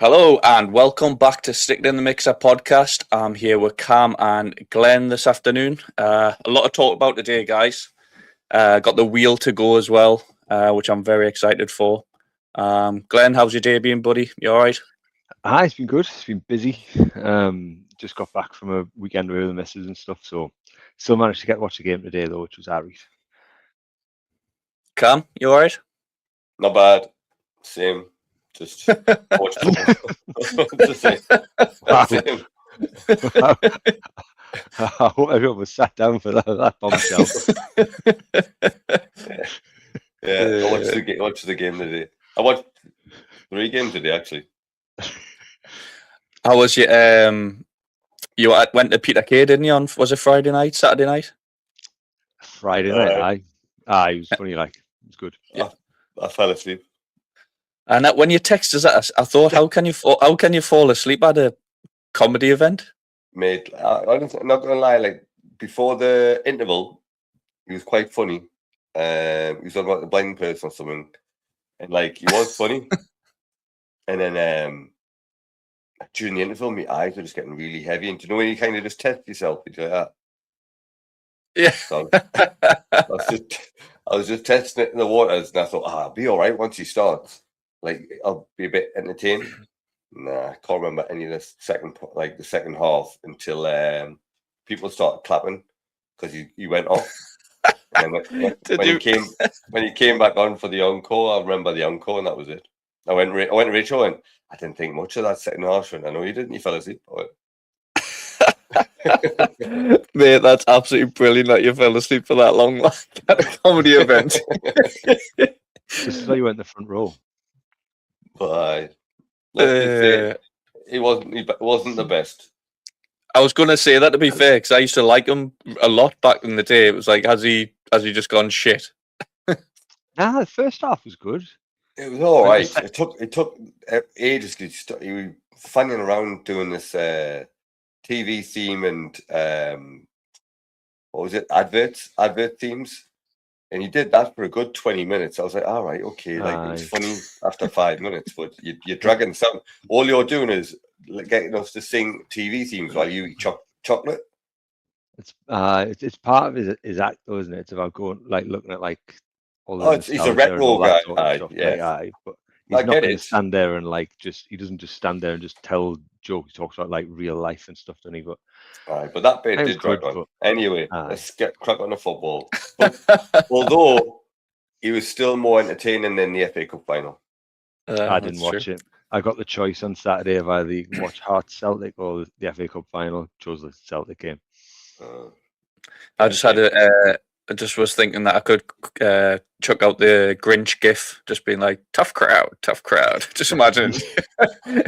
Hello and welcome back to Stick It in the Mixer podcast. I'm here with Cam and Glenn this afternoon. A lot to talk about today, guys. Got the wheel to go as well, which I'm very excited for. Glenn, how's your day been, buddy? You all right? Hi, it's been good. It's been busy. Just got back from a weekend with the missus and stuff, so still managed to watch the game today though, which was alright. Cam, you all right? Not bad. Same. Just watch football. Just same. Wow. Same. I hope everyone was sat down for that bombshell. Yeah, I watched the game today. I watched 3 games today, actually. How was you? Went to Peter Kay, didn't you? Was it Friday night, Saturday night? Friday night, it was funny. Like it was good. Yeah, I fell asleep. And when you texted us, I thought, how can you fall asleep at a comedy event? Mate, I'm not gonna lie. Like before the interval, he was quite funny. He was talking about the blind person or something, and like he was funny. And then during the interval, my eyes were just getting really heavy. And do you know when you kind of just test yourself? You do like that. Yeah. So I was just testing it in the waters, and I thought, I'll be all right once he starts. Like I'll be a bit entertained. Nah, I can't remember any of the second half until people started clapping because he went off. And then when he came back on for the encore, I remember the encore, and that was it. I went to Rachel and I didn't think much of that second half. I know you didn't. You fell asleep. Mate, that's absolutely brilliant that you fell asleep for that long at a comedy event. Just so you went in the front row. But it wasn't the best. I was going to say that, to be fair, because I used to like him a lot back in the day. It was like, has he just gone shit? Nah, the first half was good. It was all right. It took ages. He was fanning around doing this TV theme and what was it? Advert themes. And he did that for a good 20 minutes. I was like, all right, okay, like it's funny after 5 minutes, but you're dragging some. All you're doing is getting us to sing TV themes while you eat chocolate. It's part of his act, though, isn't it? It's about going looking at all the he's a retro guy. Yeah, but he's not going to stand there and he doesn't just stand there and just tell jokes. He talks about real life and stuff, doesn't he? But but that bit did drag on. Anyway, let's get crack on the football. But, although he was still more entertaining than the FA Cup final. I didn't watch it. I got the choice on Saturday of either you can watch Hearts Celtic or the FA Cup final. Chose the Celtic game. I just had I just was thinking that I could chuck out the Grinch gif, just being like, tough crowd. Just imagine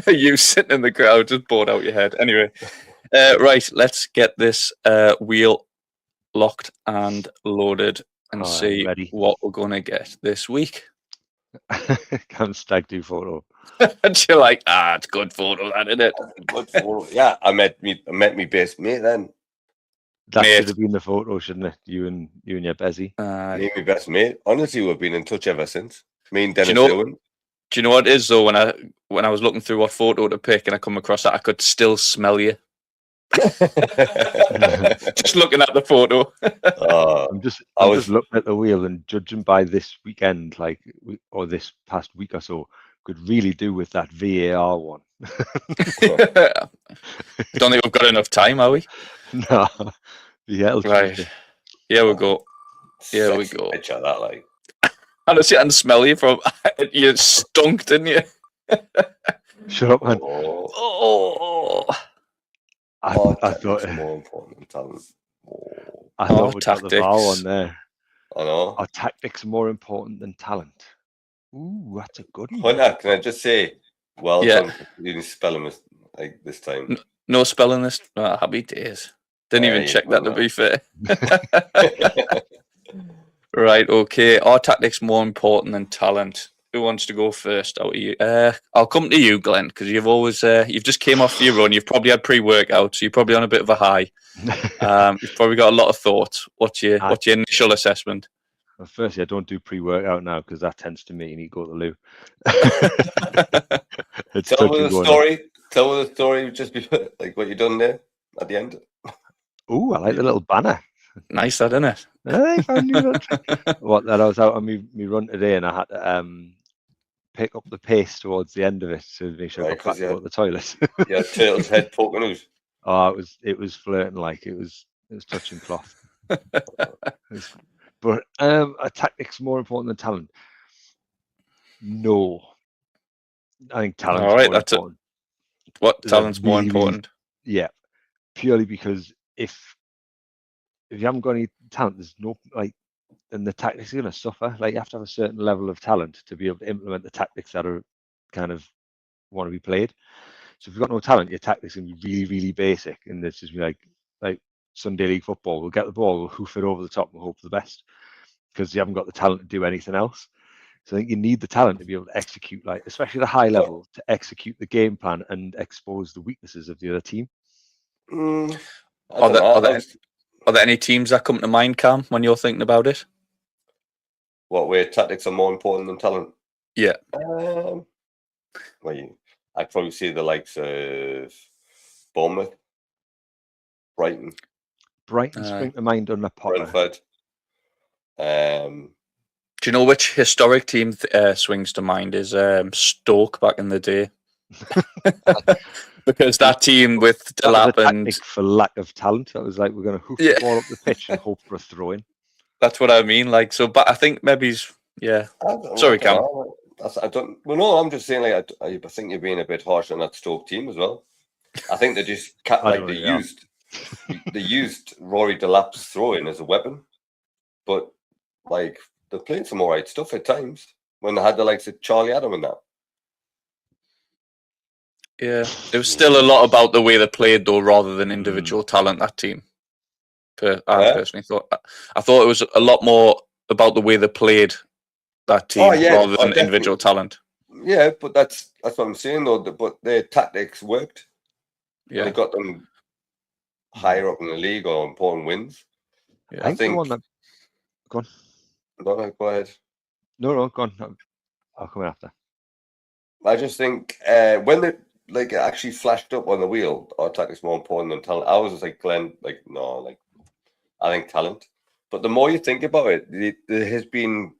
you sitting in the crowd, just bored out your head. Anyway, right, let's get this wheel locked and loaded and see what we're going to get this week. Come stag do photo. And you're like, it's good photo, that, isn't it? Good photo. Yeah, I met me best mate then. That should have been the photo, shouldn't it? You and your Bezzy. Me and my best mate. Honestly, we've been in touch ever since. Me and Dennis Owen. Do you know what it is though? When I was looking through what photo to pick and I come across that, I could still smell you. Just looking at the photo. I'm just looking at the wheel and judging by this weekend, or this past week or so, could really do with that VAR one. Don't think we've got enough time, are we? No. Yeah, right. Here we go. Here we go. Picture that, Honestly, I can smell you from. You stunk, didn't you? Shut up, man. I thought it's more important than talent. I thought we got the VAR on there. I know. Are tactics more important than talent? Ooh, that's a good one. Can I just say, done. You didn't spell him this time. No spelling this. Happy days. Didn't even check that, to be fair. Right, okay. Are tactics more important than talent? Who wants to go first out of you? I'll come to you, Glenn, because you've always you've just came off your run. You've probably had pre-workout, so you're probably on a bit of a high. You've probably got a lot of thoughts. What's your initial assessment? Well, firstly, I don't do pre-workout now because that tends to mean you go to the loo. It's Tell touch and us go the now. story. Tell us the story. Just before, like what you done there at the end. Oh, I like the little banner. Nice, that, isn't it? I found new little trick. What, that I was out on me run today and I had to pick up the pace towards the end of it to make sure I Right, got back 'cause to go to the toilet. Yeah, turtle's head poking out. Oh, it was flirting, like it was touching cloth. But are tactics more important than talent? No, I think talent's All right, more that's it. important. What They're talent's more really, important? yeah, purely because if you haven't got any talent, there's no then the tactics are going to suffer. Like you have to have a certain level of talent to be able to implement the tactics that are kind of want to be played. So if you've got no talent, your tactics can be really, really basic, and it's just be like Sunday league football. We'll get the ball, we'll hoof it over the top, and hope for the best because you haven't got the talent to do anything else. So I think you need the talent to be able to execute, like especially at a high level, to execute the game plan and expose the weaknesses of the other team. Are there any teams that come to mind, Cam, when you're thinking about it? What, where tactics are more important than talent? Yeah. Well, I'd probably say the likes of Bournemouth, Brighton, spring to mind under Potter. Brentford. Do you know which historic team swings to mind? Is Stoke back in the day. Because that team with Delap and for lack of talent, that was like we're going to hoof the ball up the pitch and hope for a throw-in. That's what I mean. Like so, but I think maybe Sorry, Cam. I don't. Well, no, I'm just saying. Like, I think you're being a bit harsh on that Stoke team as well. I think they just they used Rory Delap's throw-in as a weapon, but like they played some alright stuff at times when they had the likes of Charlie Adam and that. Yeah, there was still a lot about the way they played, though, rather than individual talent. That team, I personally thought it was a lot more about the way they played that team rather than individual talent. Yeah, but that's what I'm saying though. But their tactics worked. Yeah, and they got them higher up in the league or important wins. Yeah. I think the one that. Go on. No, go ahead. No, go on. I'll come after. I just think when they actually flashed up on the wheel, our tactics more important than talent. I was just like Glenn, I think talent. But the more you think about it, there has been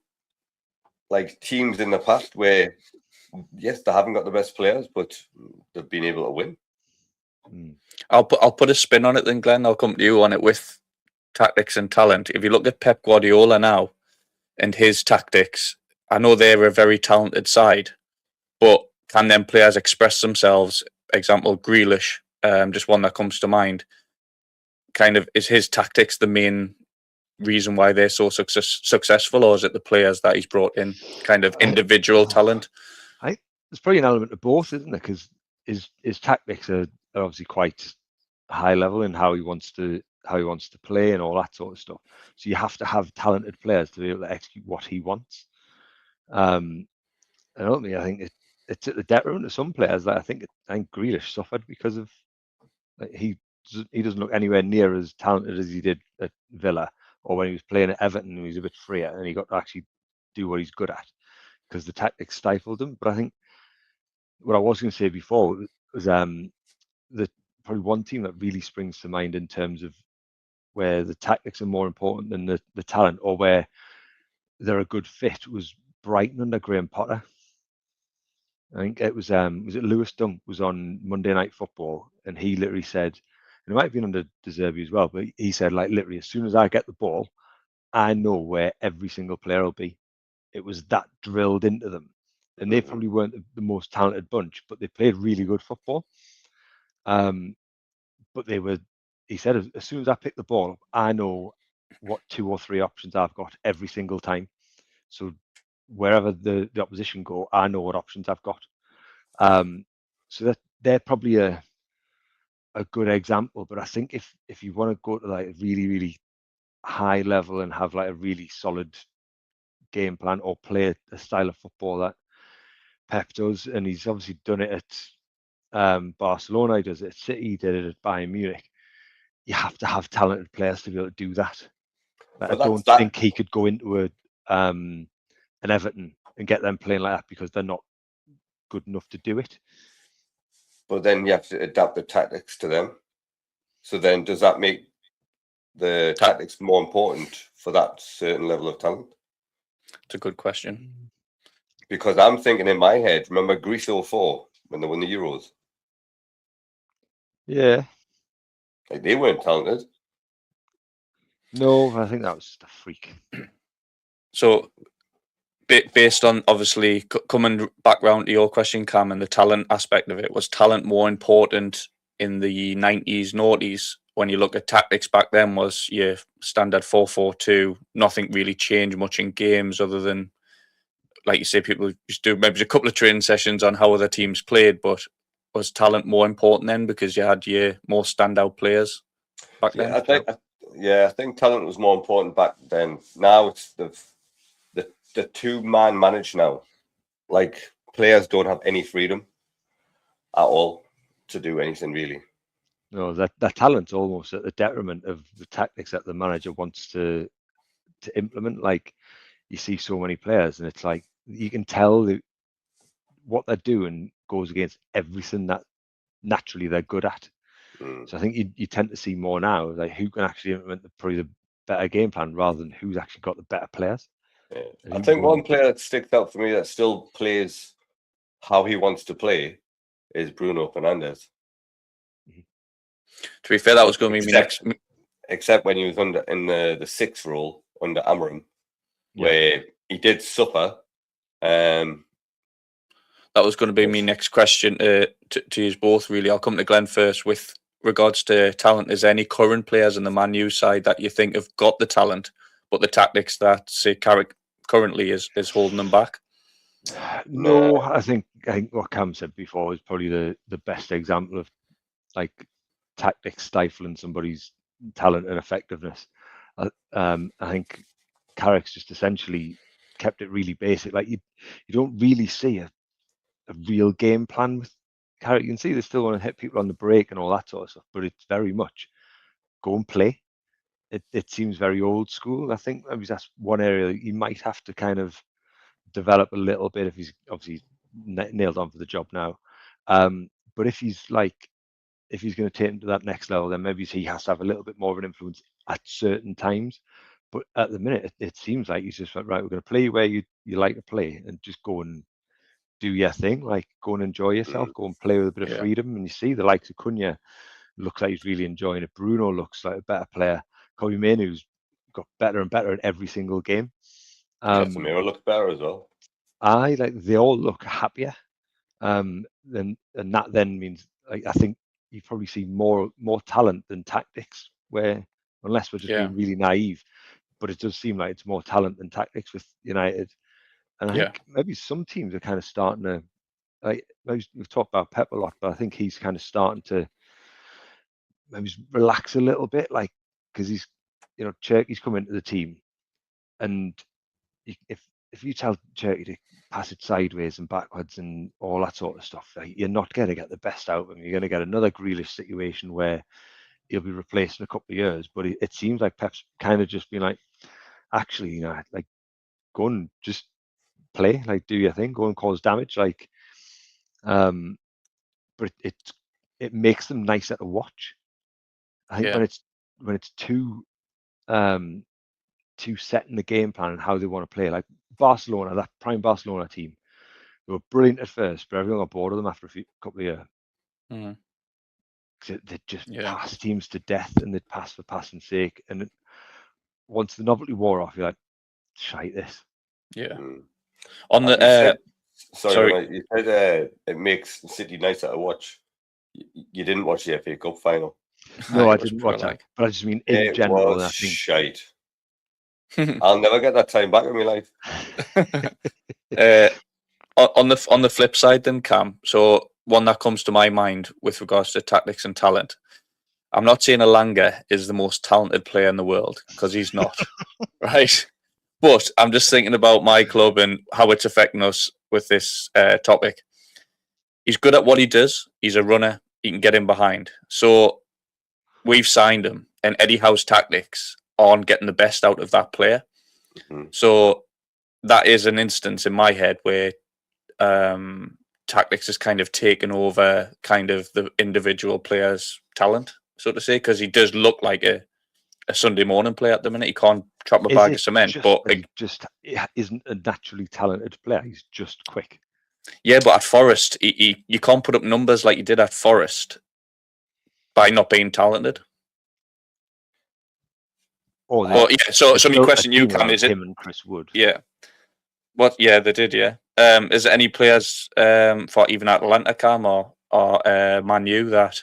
like teams in the past where yes, they haven't got the best players, but they've been able to win. I'll put a spin on it then, Glenn. I'll come to you on it with tactics and talent. If you look at Pep Guardiola now and his tactics, I know they're a very talented side, but can them players express themselves? Example, Grealish, just one that comes to mind. Kind of, is his tactics the main reason why they're so successful, or is it the players that he's brought in, kind of individual talent? There's probably an element of both, isn't there? Because his tactics are obviously quite high level in how he wants to play and all that sort of stuff. So you have to have talented players to be able to execute what he wants. And ultimately, I think it's at the detriment of some players. Like I think Grealish suffered because of he doesn't look anywhere near as talented as he did at Villa or when he was playing at Everton. He was a bit freer and he got to actually do what he's good at because the tactics stifled him. But I think what I was going to say before was the probably one team that really springs to mind in terms of where the tactics are more important than the talent, or where they're a good fit, was Brighton under Graham Potter. I think it was Lewis Dunk was on Monday Night Football, and he literally said, and it might have been under De Zerbi as well, but he said, like, literally, as soon as I get the ball, I know where every single player will be. It was that drilled into them. And they probably weren't the most talented bunch, but they played really good football. But he said, as soon as I pick the ball up, I know what 2 or 3 options I've got every single time. So wherever the opposition go, I know what options I've got. So that they're probably a good example. But I think if you want to go to like a really, really high level and have like a really solid game plan or play a style of football that Pep does, and he's obviously done it at Barcelona, he does it at City, he did it at Bayern Munich. You have to have talented players to be able to do that. I don't think he could go into and Everton and get them playing like that because they're not good enough to do it. But then you have to adapt the tactics to them. So then does that make the tactics more important for that certain level of talent? It's a good question. Because I'm thinking in my head, remember Greece 04 when they won the Euros? Yeah. Like they weren't talented. No, I think that was just a freak. So, based on obviously coming back round to your question, Cam, and the talent aspect of it, was talent more important in the 90s, noughties? When you look at tactics back then, was your standard 4-4-2, nothing really changed much in games other than, like you say, people just do maybe a couple of training sessions on how other teams played, but was talent more important then because you had your more standout players back then? I think talent was more important back then. Now it's the two-man managed now. Like players don't have any freedom at all to do anything really. No, that talent's almost at the detriment of the tactics that the manager wants to implement. Like you see so many players, and it's like you can tell that what they're doing goes against everything that naturally they're good at. So I think you tend to see more now, like who can actually implement probably the better game plan rather than who's actually got the better players. Yeah. I think one player that sticks out for me that still plays how he wants to play is Bruno Fernandes. To be fair, that was going to be my next. Except when he was in the sixth role under Amorim, where he did suffer. That was going to be my next question to you both, really. I'll come to Glenn first. With regards to talent, is there any current players in the Man U side that you think have got the talent, but the tactics that, say, Carrick currently is holding them back? No, I think what Cam said before is probably the best example of like tactics stifling somebody's talent and effectiveness. I think Carrick's just essentially kept it really basic. Like you don't really see a real game plan with Carrick. You can see they still want to hit people on the break and all that sort of stuff, but it's very much go and play. It seems very old school. I think maybe that's one area that you might have to kind of develop a little bit if he's obviously nailed on for the job now. But if he's going to take him to that next level, then maybe he has to have a little bit more of an influence at certain times. But at the minute, it seems like he's just like, right, we're going to play where you like to play and just go and do your thing, like go and enjoy yourself, go and play with a bit of freedom. And you see the likes of Cunha looks like he's really enjoying it. Bruno looks like a better player. Kobe Mainoo's got better and better in every single game. Casemiro looks better as well. They all look happier. And that then means I think you probably see more talent than tactics, where unless we're just being really naive, but it does seem like it's more talent than tactics with United. And I think maybe some teams are kind of starting to, like we've talked about Pep a lot, but I think he's kind of starting to maybe relax a little bit, like because he's Cherky's come into the team, and if you tell Cherky to pass it sideways and backwards and all that sort of stuff, like, you're not going to get the best out of him. You're going to get another Grealish situation where he'll be replaced in a couple of years. But it seems like Pep's kind of just been like, actually, like go and just play, like do your thing, go and cause damage, like. But it makes them nicer to watch. I think when it's too set in the game plan and how they want to play, like Barcelona, that prime Barcelona team, they were brilliant at first, but everyone got bored of them after a couple of years. They just pass teams to death, and they'd pass for passing's sake. And once the novelty wore off, you're like, shite this. Yeah. On the you said it makes City nicer to watch. You didn't watch the FA Cup final. No, I didn't watch that. But I just mean in general, I think shite. I'll never get that time back in my life. On the flip side, then, Cam. So one that comes to my mind with regards to tactics and talent. I'm not saying Elanga is the most talented player in the world, because he's not, right? But I'm just thinking about my club and how it's affecting us with this topic. He's good at what he does. He's a runner. He can get in behind. So we've signed him, and Eddie Howe's tactics aren't getting the best out of that player. So that is an instance in my head where tactics has kind of taken over kind of the individual player's talent, so to say, because he does look like a Sunday morning player at the minute. He can't chop a Is bag it of cement, just but that he just isn't a naturally talented player? He's just quick. yeah, but at Forest, you can't put up numbers like you did at Forest by not being talented. Or But yeah, so they my built a question, you team Cam, around is it? him and Chris Wood? Yeah. What? Yeah, they did. Yeah. Is there any players for even Atlanta, Cam, or Man U that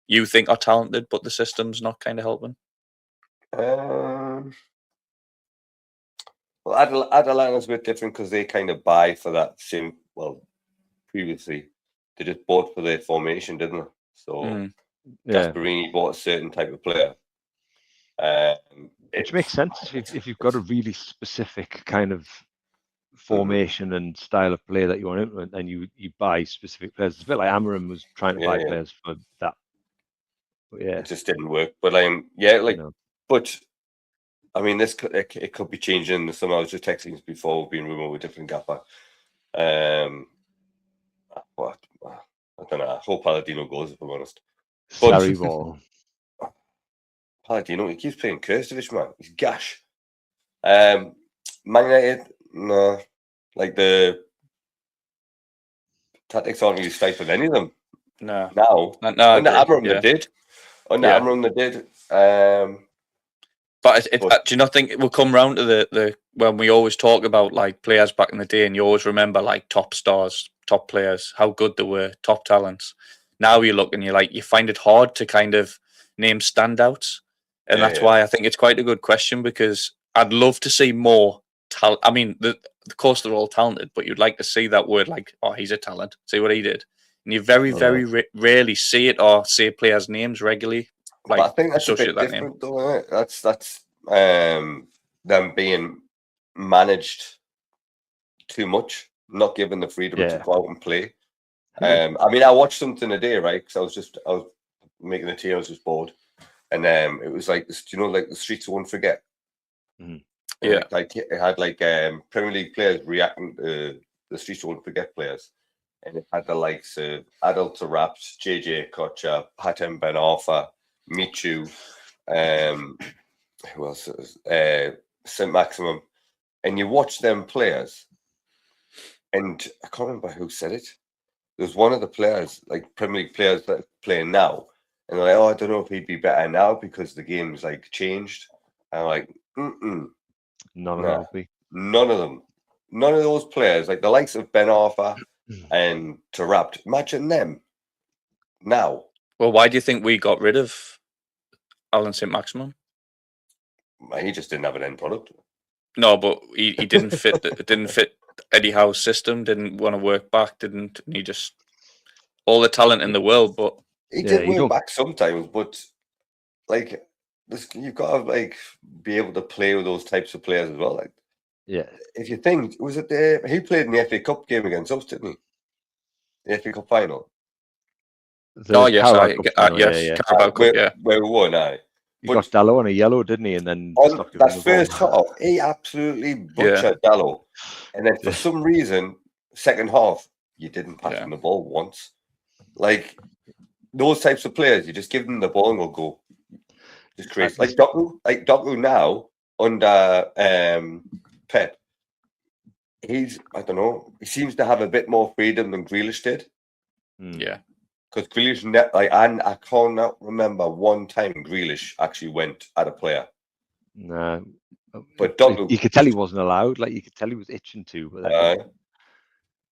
you think are talented, but the system's not kind of helping? Well, Atlanta's a bit different because they kind of buy for that same. Well, previously they just bought for their formation, didn't they? So Yeah, Gasparini bought a certain type of player. which makes sense if you've got a really specific kind of formation and style of play that you want to implement, and you buy specific players. It's a bit like Amarim was trying to buy players for that. But yeah, it just didn't work. But but I mean, it could be changing in the summer. I was just texting before being rumored with different gaffer. What I don't know. I hope Palladino goes, if I'm honest. Sarri ball. Palladino, he keeps playing Kurstovic, man. He's gash. Man United, no. Like the tactics aren't really stifling any of them. No. Now, under Amarim they did. Under Amarim they did. But do you not think it will come round to the when we always talk about like players back in the day, and you always remember like top stars, top players, how good they were, top talents. Now you look and you find it hard to kind of name standouts, and that's why I think it's quite a good question, because I'd love to see more talent. I mean, of course they're all talented, but you'd like to see that word like, oh, he's a talent. See what he did, and you very rarely see it or say players' names regularly. Like, but I think that's a bit different, though. Isn't it? That's them being managed too much, not given the freedom to go out and play. I mean, I watched something today, right? Because I was making a tea. I was just bored, and it was like this, like the Streets Won't Forget. Yeah, like it had Premier League players reacting to the Streets Won't Forget players, and it had the likes of Adel Raps, JJ Kocha, Hatem Ben Arfa, Michu, who else? St. Maximum, and you watch them players, and I can't remember who said it. There's one of the players, like Premier League players that are playing now, and they're like, "Oh, I don't know if he'd be better now because the game's like changed." And I'm like, None of them. None of those players, like the likes of Ben Arfa and Tarapt, imagine them now. Well, why do you think we got rid of Alan St. Maximum? He just didn't have an end product. No, but he didn't fit. Didn't fit Eddie Howe's system. Didn't want to work back. Didn't. And he just all the talent in the world, but he did work back sometimes. But like, you've got to like be able to play with those types of players as well. Like, if you think, was it he played in the FA Cup game against us, didn't he? The FA Cup final. Yes, Carabao Cup, where we won. He got Dallo on a yellow, didn't he? And then on that first half, he absolutely butchered Dallo. And then for some reason, second half, you didn't pass him the ball once. Like those types of players, you just give them the ball and they'll go. Just crazy. Like Doku now under Pep. I don't know. He seems to have a bit more freedom than Grealish did. Yeah. Because Grealish, I can't remember one time Grealish actually went at a player. No, but you could tell he wasn't allowed. Like you could tell he was itching to. But then,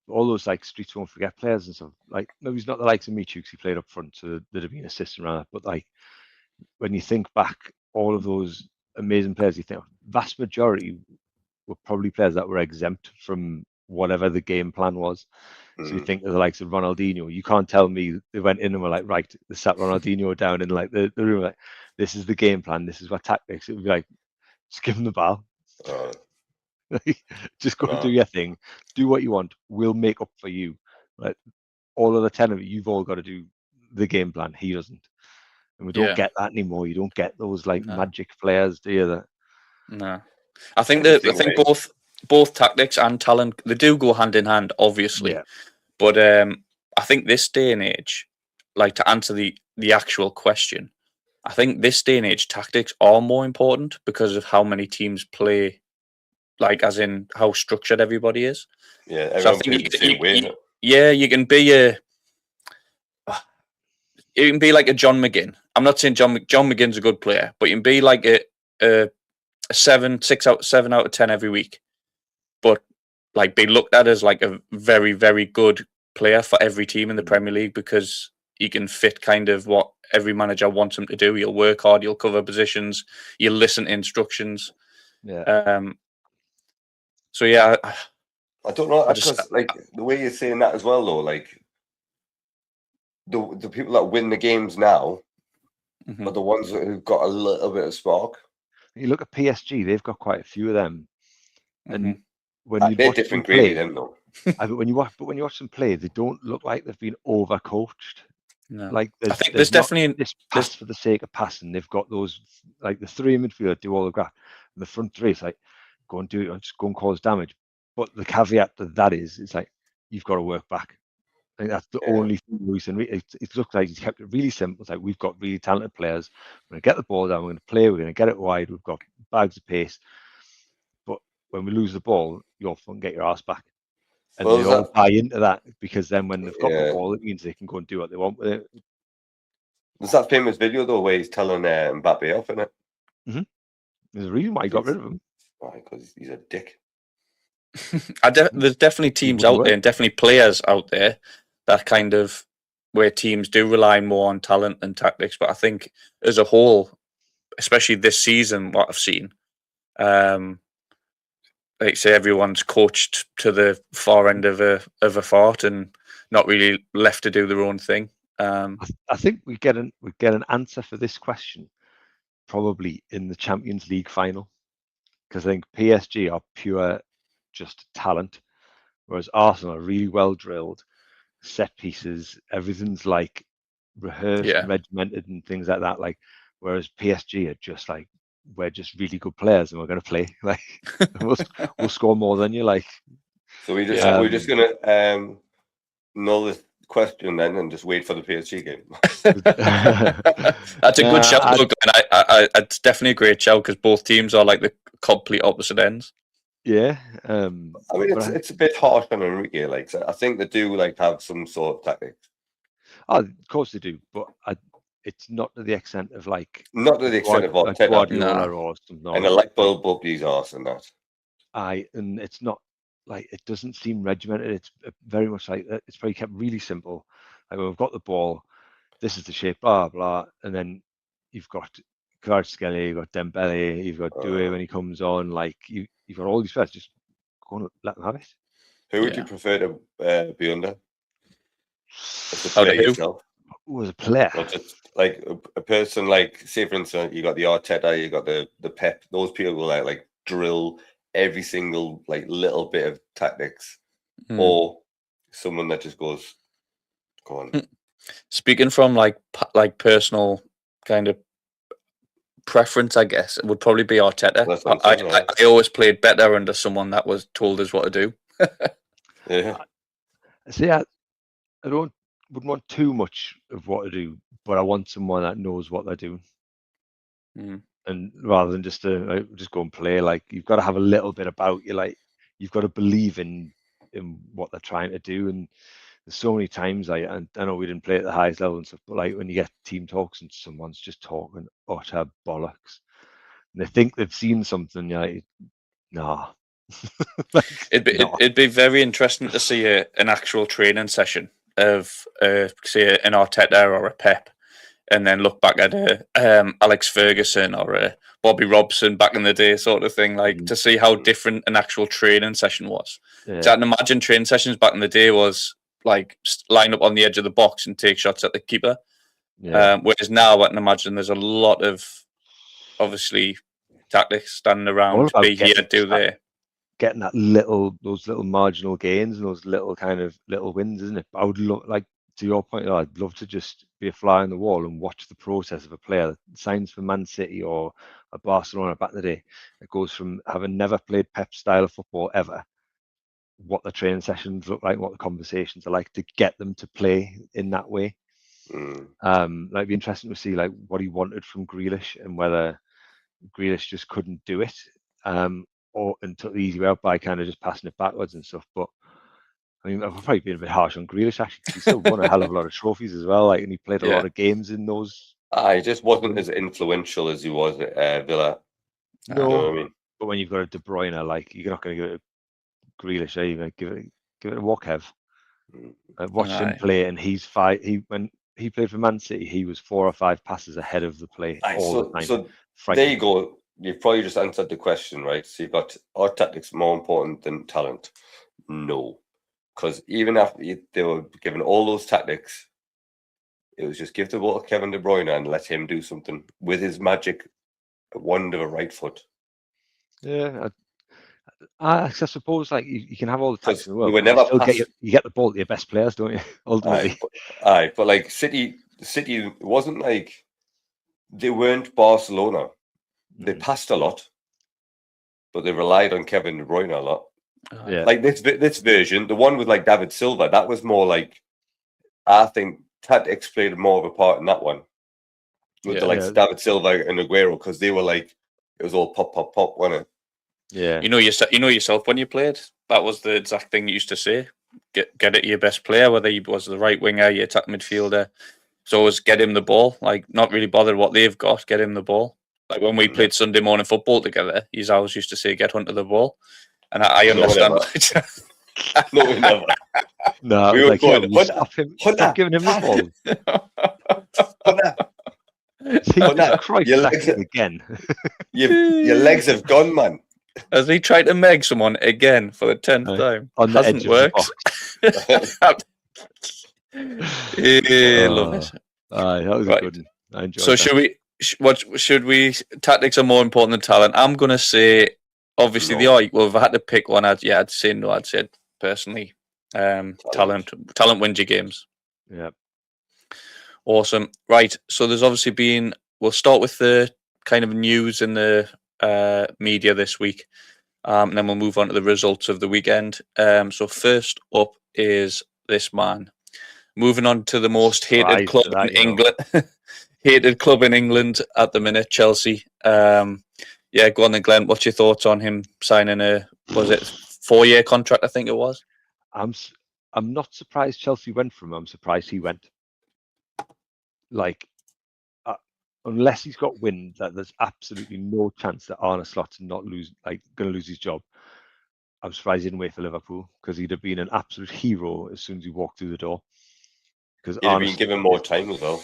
all those like Streets Won't Forget players and stuff. Like no, he's not the likes of Michu because he played up front, so there'd have been assists around that. But like when you think back, all of those amazing players, you think vast majority were probably players that were exempt from whatever the game plan was. So you think of the likes of Ronaldinho. You can't tell me they went in and were like, right, they sat Ronaldinho down in like the room, like, this is the game plan, this is what tactics. It would be like, just give him the ball. Just go and do your thing. Do what you want. We'll make up for you. Like all of the 10 of you, you've all got to do the game plan. He doesn't. And we don't get that anymore. You don't get those like magic players, do you? No. I think Everything, both tactics and talent, they do go hand in hand, obviously. Yeah. But I think this day and age, like, to answer the actual question, I think this day and age tactics are more important because of how many teams play, like, as in how structured everybody is. Yeah, So I everyone think plays the same way. yeah, you can be like a John McGinn. I'm not saying John McGinn's a good player, but you can be like a 7 out of 10 every week, but like be looked at as like a very, very good player for every team in the Premier League because he can fit kind of what every manager wants him to do. He'll work hard, he'll cover positions, you'll listen to instructions. Yeah. So yeah, I don't know, I just because like the way you're saying that as well, though, like the people that win the games now are the ones who've got a little bit of spark. You look at PSG; they've got quite a few of them, and when you they're watch them different play, gravy, them though. but when you watch them play, they don't look like they've been overcoached. No. Like I think there's there's definitely this pass for the sake of passing. They've got those, like the three in midfield do all the graph, and the front three it's like go and do it, just go and cause damage. But the caveat to that is, it's like you've got to work back. I think that's the only thing recently. It looks like he's kept it really simple. It's like we've got really talented players. We're going to get the ball down. We're going to play. We're going to get it wide. We've got bags of pace. But when we lose the ball, you often get your ass back. And Well, they all buy into that because then when they've got the Yeah. ball, it means they can go and do what they want with it. There's that famous video though where he's telling Mbappe off in it. There's a reason why he got rid of him. Why? Because he's a dick. There's definitely teams out there and definitely players out there that kind of where teams do rely more on talent than tactics. But I think as a whole, especially this season, what I've seen, like say everyone's coached to the far end of a fart and not really left to do their own thing. I think we get an answer for this question probably in the Champions League final, because I think PSG are pure just talent, whereas Arsenal are really well drilled, set pieces, everything's like rehearsed and regimented and things like that. Like, whereas PSG are just like, we're just really good players and we're going to play. Like, we'll score more than you. Like, so we're just gonna know this question then and just wait for the PSG game. That's a good shout, and it's definitely a great shout because both teams are like the complete opposite ends. Yeah, I mean, it's a bit harsh on Enrique. Like, I think they do like have some sort of tactics. Oh, of course they do, but it's not to the extent of like not to the extent of Guardiola or something. And a light bulb up these arse and that. And it's not like, it doesn't seem regimented. It's very much like it's probably kept really simple. Like, when we've got the ball, this is the shape, blah blah, and then you've got Kvaratskhelia, you've got Dembele, you've got Doué when he comes on. Like, you've got all these players. Just go and let them have it. Who would you prefer to be under? As a player yourself? Who was a player? Not just like a person, like, say for instance, you got the Arteta, you got the Pep. Those people will like drill every single like little bit of tactics, or someone that just goes, go on. Speaking from like personal kind of preference, I guess it would probably be Arteta. I always played better under someone that was told us what to do. Yeah. See, I wouldn't want too much of what to do, but I want someone that knows what they're doing. And rather than just just go and play, like, you've got to have a little bit about you. Like, you've got to believe in what they're trying to do. And there's so many times, I know we didn't play at the highest level and stuff, but like when you get team talks and someone's just talking utter bollocks, and they think they've seen something, you're like, nah. It'd be very interesting to see an actual training session of say an Arteta or a Pep, and then look back at Alex Ferguson or Bobby Robson back in the day, sort of thing, like to see how different an actual training session was. Yeah. So I can imagine training sessions back in the day was like line up on the edge of the box and take shots at the keeper. Yeah. Whereas now I can imagine there's a lot of obviously tactics standing around, be here, do there. Getting those little marginal gains and those little kind of little wins, isn't it? I would like to your point, I'd love to just be a fly on the wall and watch the process of a player that signs for Man City or a Barcelona back in the day. It goes from having never played Pep style of football ever, what the training sessions look like, what the conversations are like, to get them to play in that way. Like, it'd be interesting to see like what he wanted from Grealish and whether Grealish just couldn't do it, or and took the easy way out by kind of just passing it backwards and stuff. But I mean, I've probably been a bit harsh on Grealish actually, because he still won a hell of a lot of trophies as well. Like, and he played a lot of games in those. He just wasn't as influential as he was at Villa. No, you know what I mean? But when you've got a De Bruyne, like, you're not going to give it a Grealish, are you? Like, give it a walk, Kev. I've watched him play, and when he played for Man City, he was 4 or 5 passes ahead of the play all the time. So there you go. You've probably just answered the question, right? So you've got, are tactics more important than talent? No. Because even after they were given all those tactics, it was just give the ball to Kevin De Bruyne and let him do something with his magic wand of a right foot. Yeah, I suppose like you can have all the tactics in the world. You never you get the ball to your best players, don't you? Ultimately, but like City wasn't like they weren't Barcelona. They passed a lot, but they relied on Kevin De Bruyne a lot. Yeah, like this version, the one with like David Silva, that was more like, I think tactics played more of a part in that one with the likes of David Silva and Aguero, because they were like, it was all pop, pop, pop, wasn't it? Yeah, you know yourself when you played. That was the exact thing you used to say. Get it to your best player, whether he was the right winger, your attack midfielder. So always get him the ball. Like, not really bothered what they've got. Get him the ball. Like when we played Sunday morning football together, he's always used to say, "Get Hunter the ball," and I understand. No, we never. No, we were like, going, stop giving him the ball. Your legs again. your legs have gone, man. Has he tried to meg someone again for the 10th time? On the edge of the box. Love it. That was a good one. I enjoyed so that. should we? Tactics are more important than talent. I'm gonna say, obviously, well, if I had to pick one, I'd say no. I'd say personally, talent wins your games. Yeah. Awesome. Right. So there's obviously been. We'll start with the kind of news in the media this week, and then we'll move on to the results of the weekend. So first up is this man. Moving on to the most hated club in England. Hated club in England at the minute, Chelsea. Go on then, Glenn. What's your thoughts on him signing was it 4-year contract? I think it was. I'm not surprised Chelsea went from him. I'm surprised he went. Like, unless he's got wind that there's absolutely no chance that Arne Slot's going to lose his job. I'm surprised he didn't wait for Liverpool, because he'd have been an absolute hero as soon as he walked through the door. Because he'd have been given more time as well.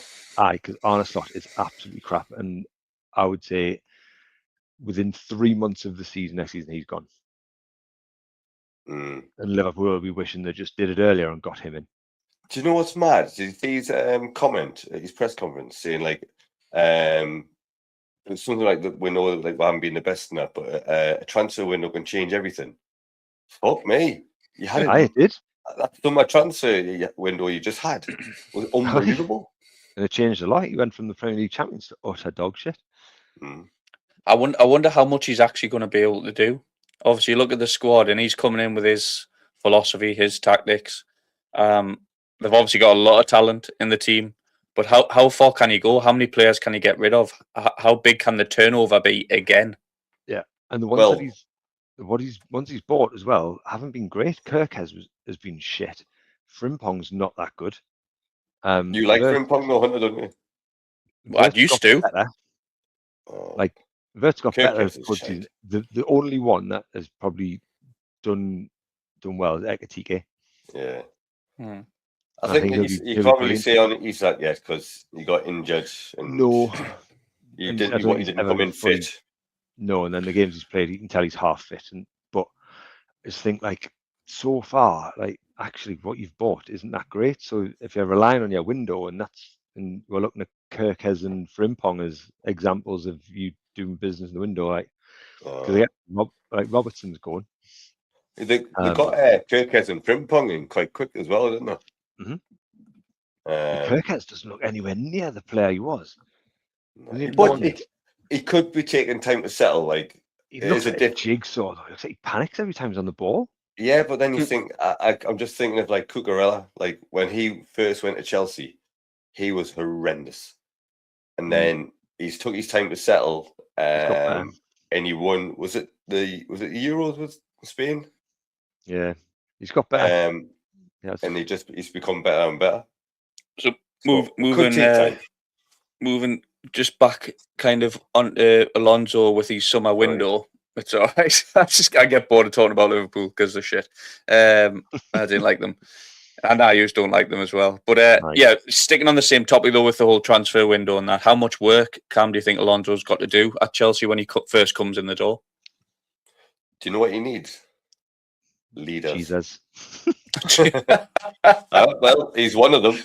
Because Arne Slot is absolutely crap, and I would say within 3 months of the next season, he's gone. And Liverpool will be wishing they just did it earlier and got him in. Do you know what's mad? Did you see his comment at his press conference saying like, it's something like that? We know like we haven't been the best in that, but a transfer window can change everything. Fuck me! You had it. I did. That summer transfer window you just had was unbelievable. And it changed a lot. He went from the Premier League champions to utter dog shit. I wonder how much he's actually going to be able to do. Obviously, look at the squad, and he's coming in with his philosophy, his tactics. They've obviously got a lot of talent in the team, but how far can he go? How many players can he get rid of? How big can the turnover be again? Yeah, and the ones ones he's bought as well haven't been great. Kirk has been shit. Frimpong's not that good. You like Frimpong, no, Hunter, don't you? Well, I used to. Like, Vert's got better. The only one that has probably done well is Ekatike. Yeah. I think you can't really say on he's that yet, because he got injured. And he didn't come in fit. No, and then the games he's played, you can tell he's half fit. But I just think, like, so far, like, actually what you've bought isn't that great. So if you're relying on your window, and we're looking at Kirkes and Frimpong as examples of you doing business in the window, like, because Robertson's going. They got Kirkes and Frimpong in quite quick as well, didn't they? Kirkhead doesn't look anywhere near the player he was. But he could be taking time to settle. Like he looks like a jigsaw. Though. He looks like he panics every time he's on the ball. Yeah, but then you think I'm just thinking of like Cucurella. Like when he first went to Chelsea, he was horrendous, and then he's took his time to settle. And he won. Was it the Euros with Spain? Yeah, he's got better. Yes. And he's become better and better. So moving just back kind of on Alonso with his summer window. It's all right. I get bored of talking about Liverpool because of shit. I didn't like them. And I used don't like them as well. But yeah, sticking on the same topic though with the whole transfer window and that, how much work, Cam, do you think Alonso's got to do at Chelsea when he first comes in the door? Do you know what he needs? Leaders. Jesus. Well, he's one of them.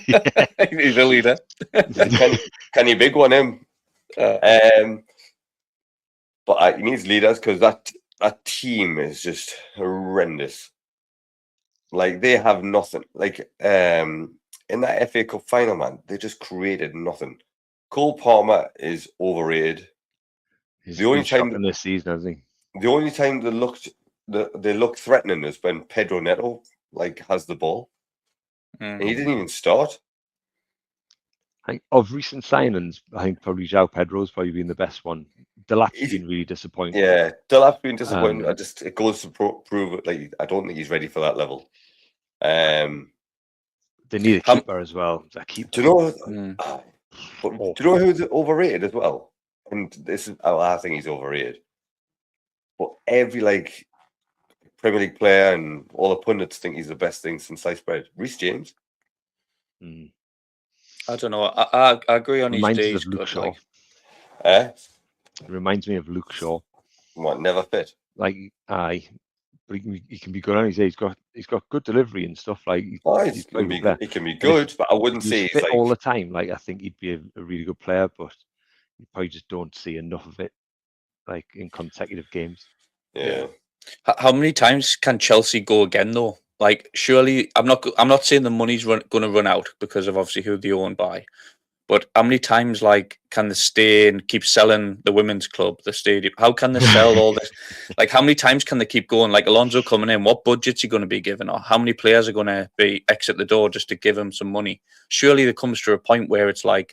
He's a leader. Can you big one him? But he needs leaders because that team is just horrendous. Like they have nothing. Like in that FA Cup final, man, they just created nothing. Cole Palmer is overrated. He's the only time in this season, I think. The only time they look threatening is when Pedro Neto has the ball. And he didn't even start. I think of recent signings, I think probably João Pedro's probably been the best one. Delap's been really disappointing. Yeah, Delap's been disappointing. It goes to prove it. Like I don't think he's ready for that level. They need a keeper as well. Do you know? Do you know who's overrated as well? And this is, I think he's overrated. But every Premier League player and all the pundits think he's the best thing since sliced bread. Reece James. I don't know. I agree on his days. Luke Shaw. It reminds me of Luke Shaw. What, never fit? But he can be good on his day. He's got good delivery and stuff. He can be good, but I wouldn't say he's fit all the time. I think he'd be a really good player, but you probably just don't see enough of it, in consecutive games. Yeah. How many times can Chelsea go again though? Surely I'm not saying the money's going to run out because of obviously who they own by, but how many times can they stay and keep selling the women's club, the stadium? How can they sell all this? How many times can they keep going? Alonso coming in, what budget's he going to be given, or how many players are going to be exit the door just to give him some money? Surely there comes to a point where it's the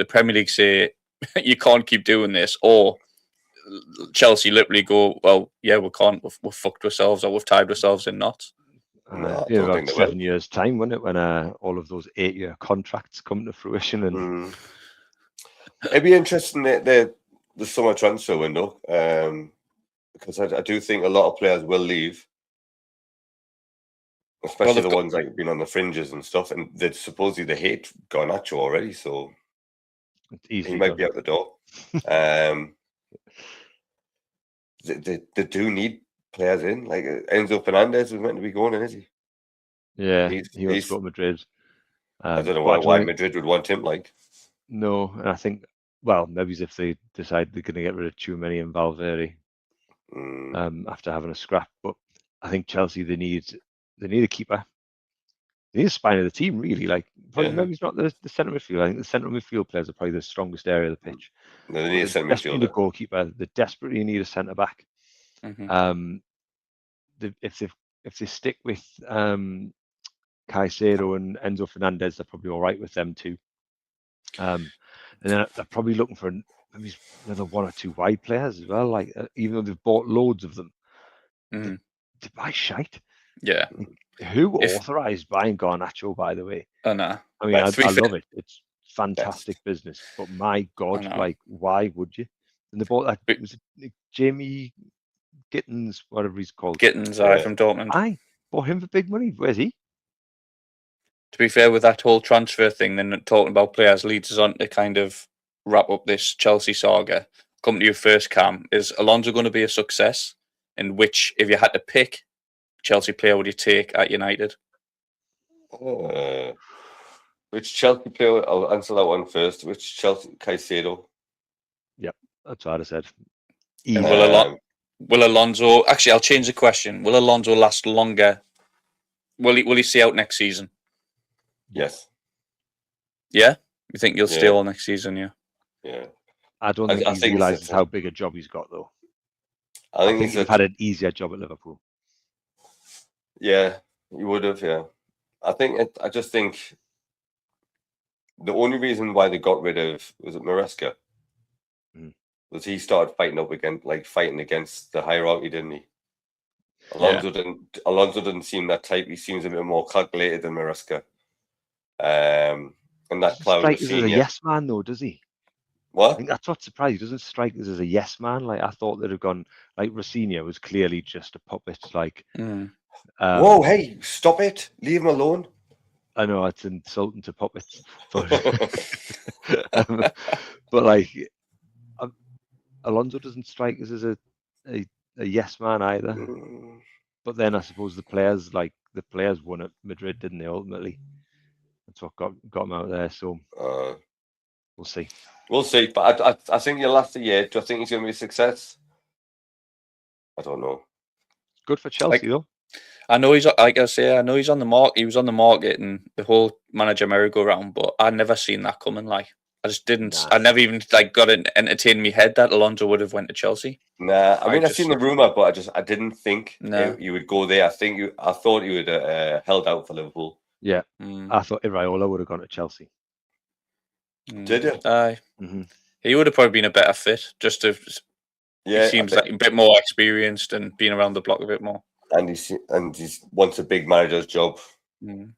Premier League say you can't keep doing this, or Chelsea literally go, well, yeah, we can't. We've fucked ourselves, or we've tied ourselves in knots. About 7 years' time, wouldn't it, when all of those 8-year contracts come to fruition? And it'd be interesting the summer transfer window, because I do think a lot of players will leave, especially the ones been on the fringes and stuff, and they supposedly hate Garnacho already, so he might be out the door. They do need players in. Enzo Fernandez was meant to be going in, is he? Yeah, he wants to go to Madrid. I don't know why Madrid would want him. No, and I think, well, maybe if they decide they're going to get rid of Tchouaméni and Valverde after having a scrap. But I think Chelsea they need a keeper. They need a spine of the team, really. Maybe it's not the centre midfield. I think the centre midfield players are probably the strongest area of the pitch. No, they need a centre midfielder. They need a goalkeeper. They desperately need a centre back. If they stick with Caicedo and Enzo Fernandez, they're probably all right with them too. And then they're probably looking for maybe another 1 or 2 wide players as well. Even though they've bought loads of them, they buy shite. Yeah. Who authorised buying Garnacho, by the way? I know. I mean, I love it. It's fantastic business. But my God, why would you? And they bought that. It was Jamie Gittins, whatever he's called. Gittins, from Dortmund. I bought him for big money. Where's he? To be fair, with that whole transfer thing, then talking about players leads us on to kind of wrap up this Chelsea saga. Come to you first, Cam. Is Alonso going to be a success? In which, if you had to pick, Chelsea player would you take at United? Which Chelsea player? I'll answer that one first. Which Chelsea? Caicedo. Yep, that's what I said. Will Alonso? Actually, I'll change the question. Will Alonso last longer? Will he see out next season? Yes. Yeah, you think you'll stay Yeah. all next season? Yeah. Yeah. I don't I think he think it's realises just how big a job he's got, though. I I think think he's he'd have had an easier job at Liverpool. Yeah, you would have. Yeah, I just think the only reason why they got rid of was it Maresca was he started fighting against the hierarchy, didn't he? Alonso didn't seem that type. He seems a bit more calculated than Maresca. And that Doesn't cloud strike was us as a senior. yes man, though, does he? I What? think that's what's surprising. He doesn't strike us as a yes man. Like, I thought they'd have gone, like, Rosinha was clearly just a puppet. Like, Whoa, hey, stop it. Leave him alone. I know it's insulting to puppets, but but like, Alonso doesn't strike us as a yes man either. But then I suppose the players won at Madrid, didn't they? Ultimately, that's what got them out there. So we'll see. We'll see. But I think he'll last a year. Do I think he's going to be a success? I don't know. Good for Chelsea, though. I know he's like I say. I know he's on the market. He was on the market and the whole manager merry-go-round, but I never seen that coming. Like, I just didn't. Nah. I never even got it entertained in my head that Alonso would have went to Chelsea. Nah, I mean, I've seen the rumor, but I didn't think No. you would go there. I thought you would held out for Liverpool. Yeah, I thought Iraola would have gone to Chelsea. Did you? Aye. He would have probably been a better fit. Just to, he seems like a bit more experienced and been around the block a bit more. And he wants a big manager's job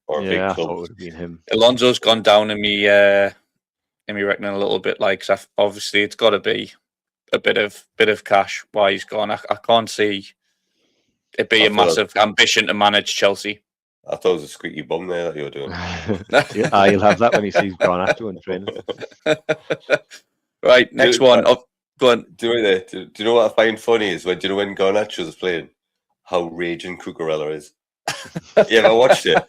or a big club. I thought it would have been him. Alonso's gone down in me reckoning a little bit. Like, cause obviously it's got to be a bit of cash. Why he's gone? I can't see it be a massive ambition to manage Chelsea. I thought it was a squeaky bum there that you were doing. He'll have that when he sees Garnacho in training. Right, next one. Go on. Do you know what I find funny is when Garnacho's playing, how raging Cucurella is. You ever watched it?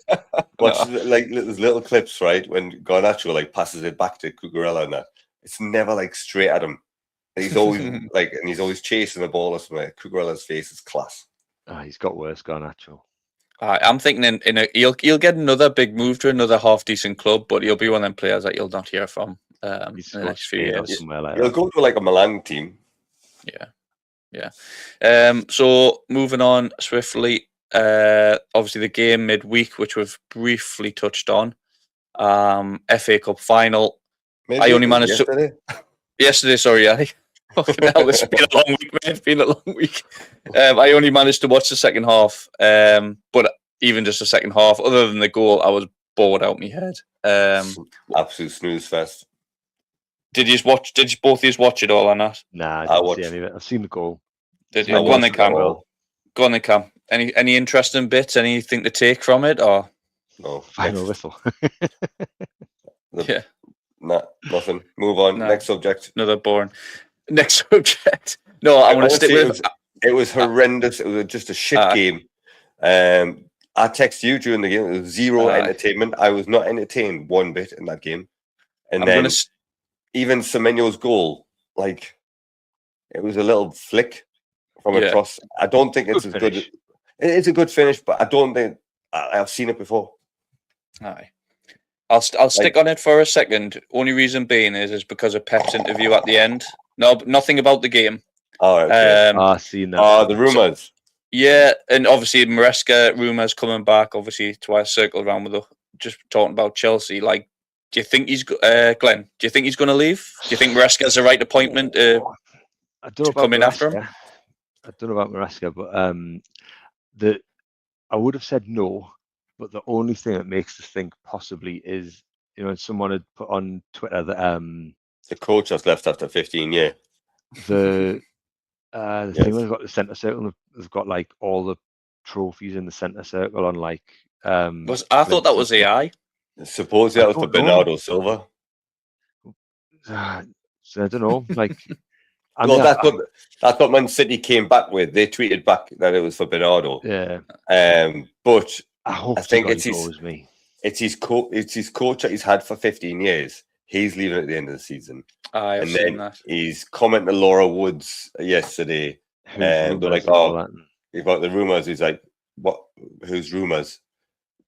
There's little clips, right, when Garnacho passes it back to Cucurella and that. It's never straight at him. He's always and he's always chasing the ball or something. Cucurella's face is class. He's got worse, Garnacho. I'm thinking he'll get another big move to another half decent club, but he'll be one of them players that you'll not hear from in the next few years. He'll go to a Milan team. Yeah. So moving on swiftly, obviously the game midweek, which we've briefly touched on, FA Cup final. I only managed yesterday. Yesterday, sorry, fucking hell, it's been a long week, mate. It's been a long week. I only managed to watch the second half, but even just the second half, other than the goal, I was bored out my head. Absolute snooze fest. Did you both of you watch it all or not? Nah, I didn't see any of it. I've seen the goal. Did you? Go on then, Cam. Go on then, Cam. Any interesting bits? Anything to take from it, or no? Final whistle. Yeah. Nah, nothing. Move on. Next subject. Another boring. Next subject. No, I want to stick with. It was horrendous. It was just a shit game. I texted you during the game. It was zero entertainment. I was not entertained one bit in that game. And even Semenyo's goal, it was a little flick from across. I don't think it's as good. It's a good finish, but I don't think I've seen it before. Aye. I'll stick on it for a second. Only reason being is because of Pep's interview at the end. No, nothing about the game. Oh, okay. I've seen that. The rumours. So, yeah, and obviously Maresca rumours coming back. Obviously, that's why I circled around with just talking about Chelsea. Do you think he's Glenn? Do you think he's going to leave? Do you think Maresca has the right appointment to come in after him? I don't know about Maresca, but I would have said no. But the only thing that makes us think possibly is, someone had put on Twitter that the coach has left after 15 years. The thing they've got the centre circle, they've got all the trophies in the centre circle on I thought that was AI. Supposedly that was for Bernardo Silva. So I don't know. That's what Man City came back with. They tweeted back that it was for Bernardo. Yeah. But I think it's his coach that he's had for 15 years. He's leaving at the end of the season. I've seen that. He's commenting to Laura Woods yesterday. And they're like, you've got the rumours. He's like, what? Whose rumours?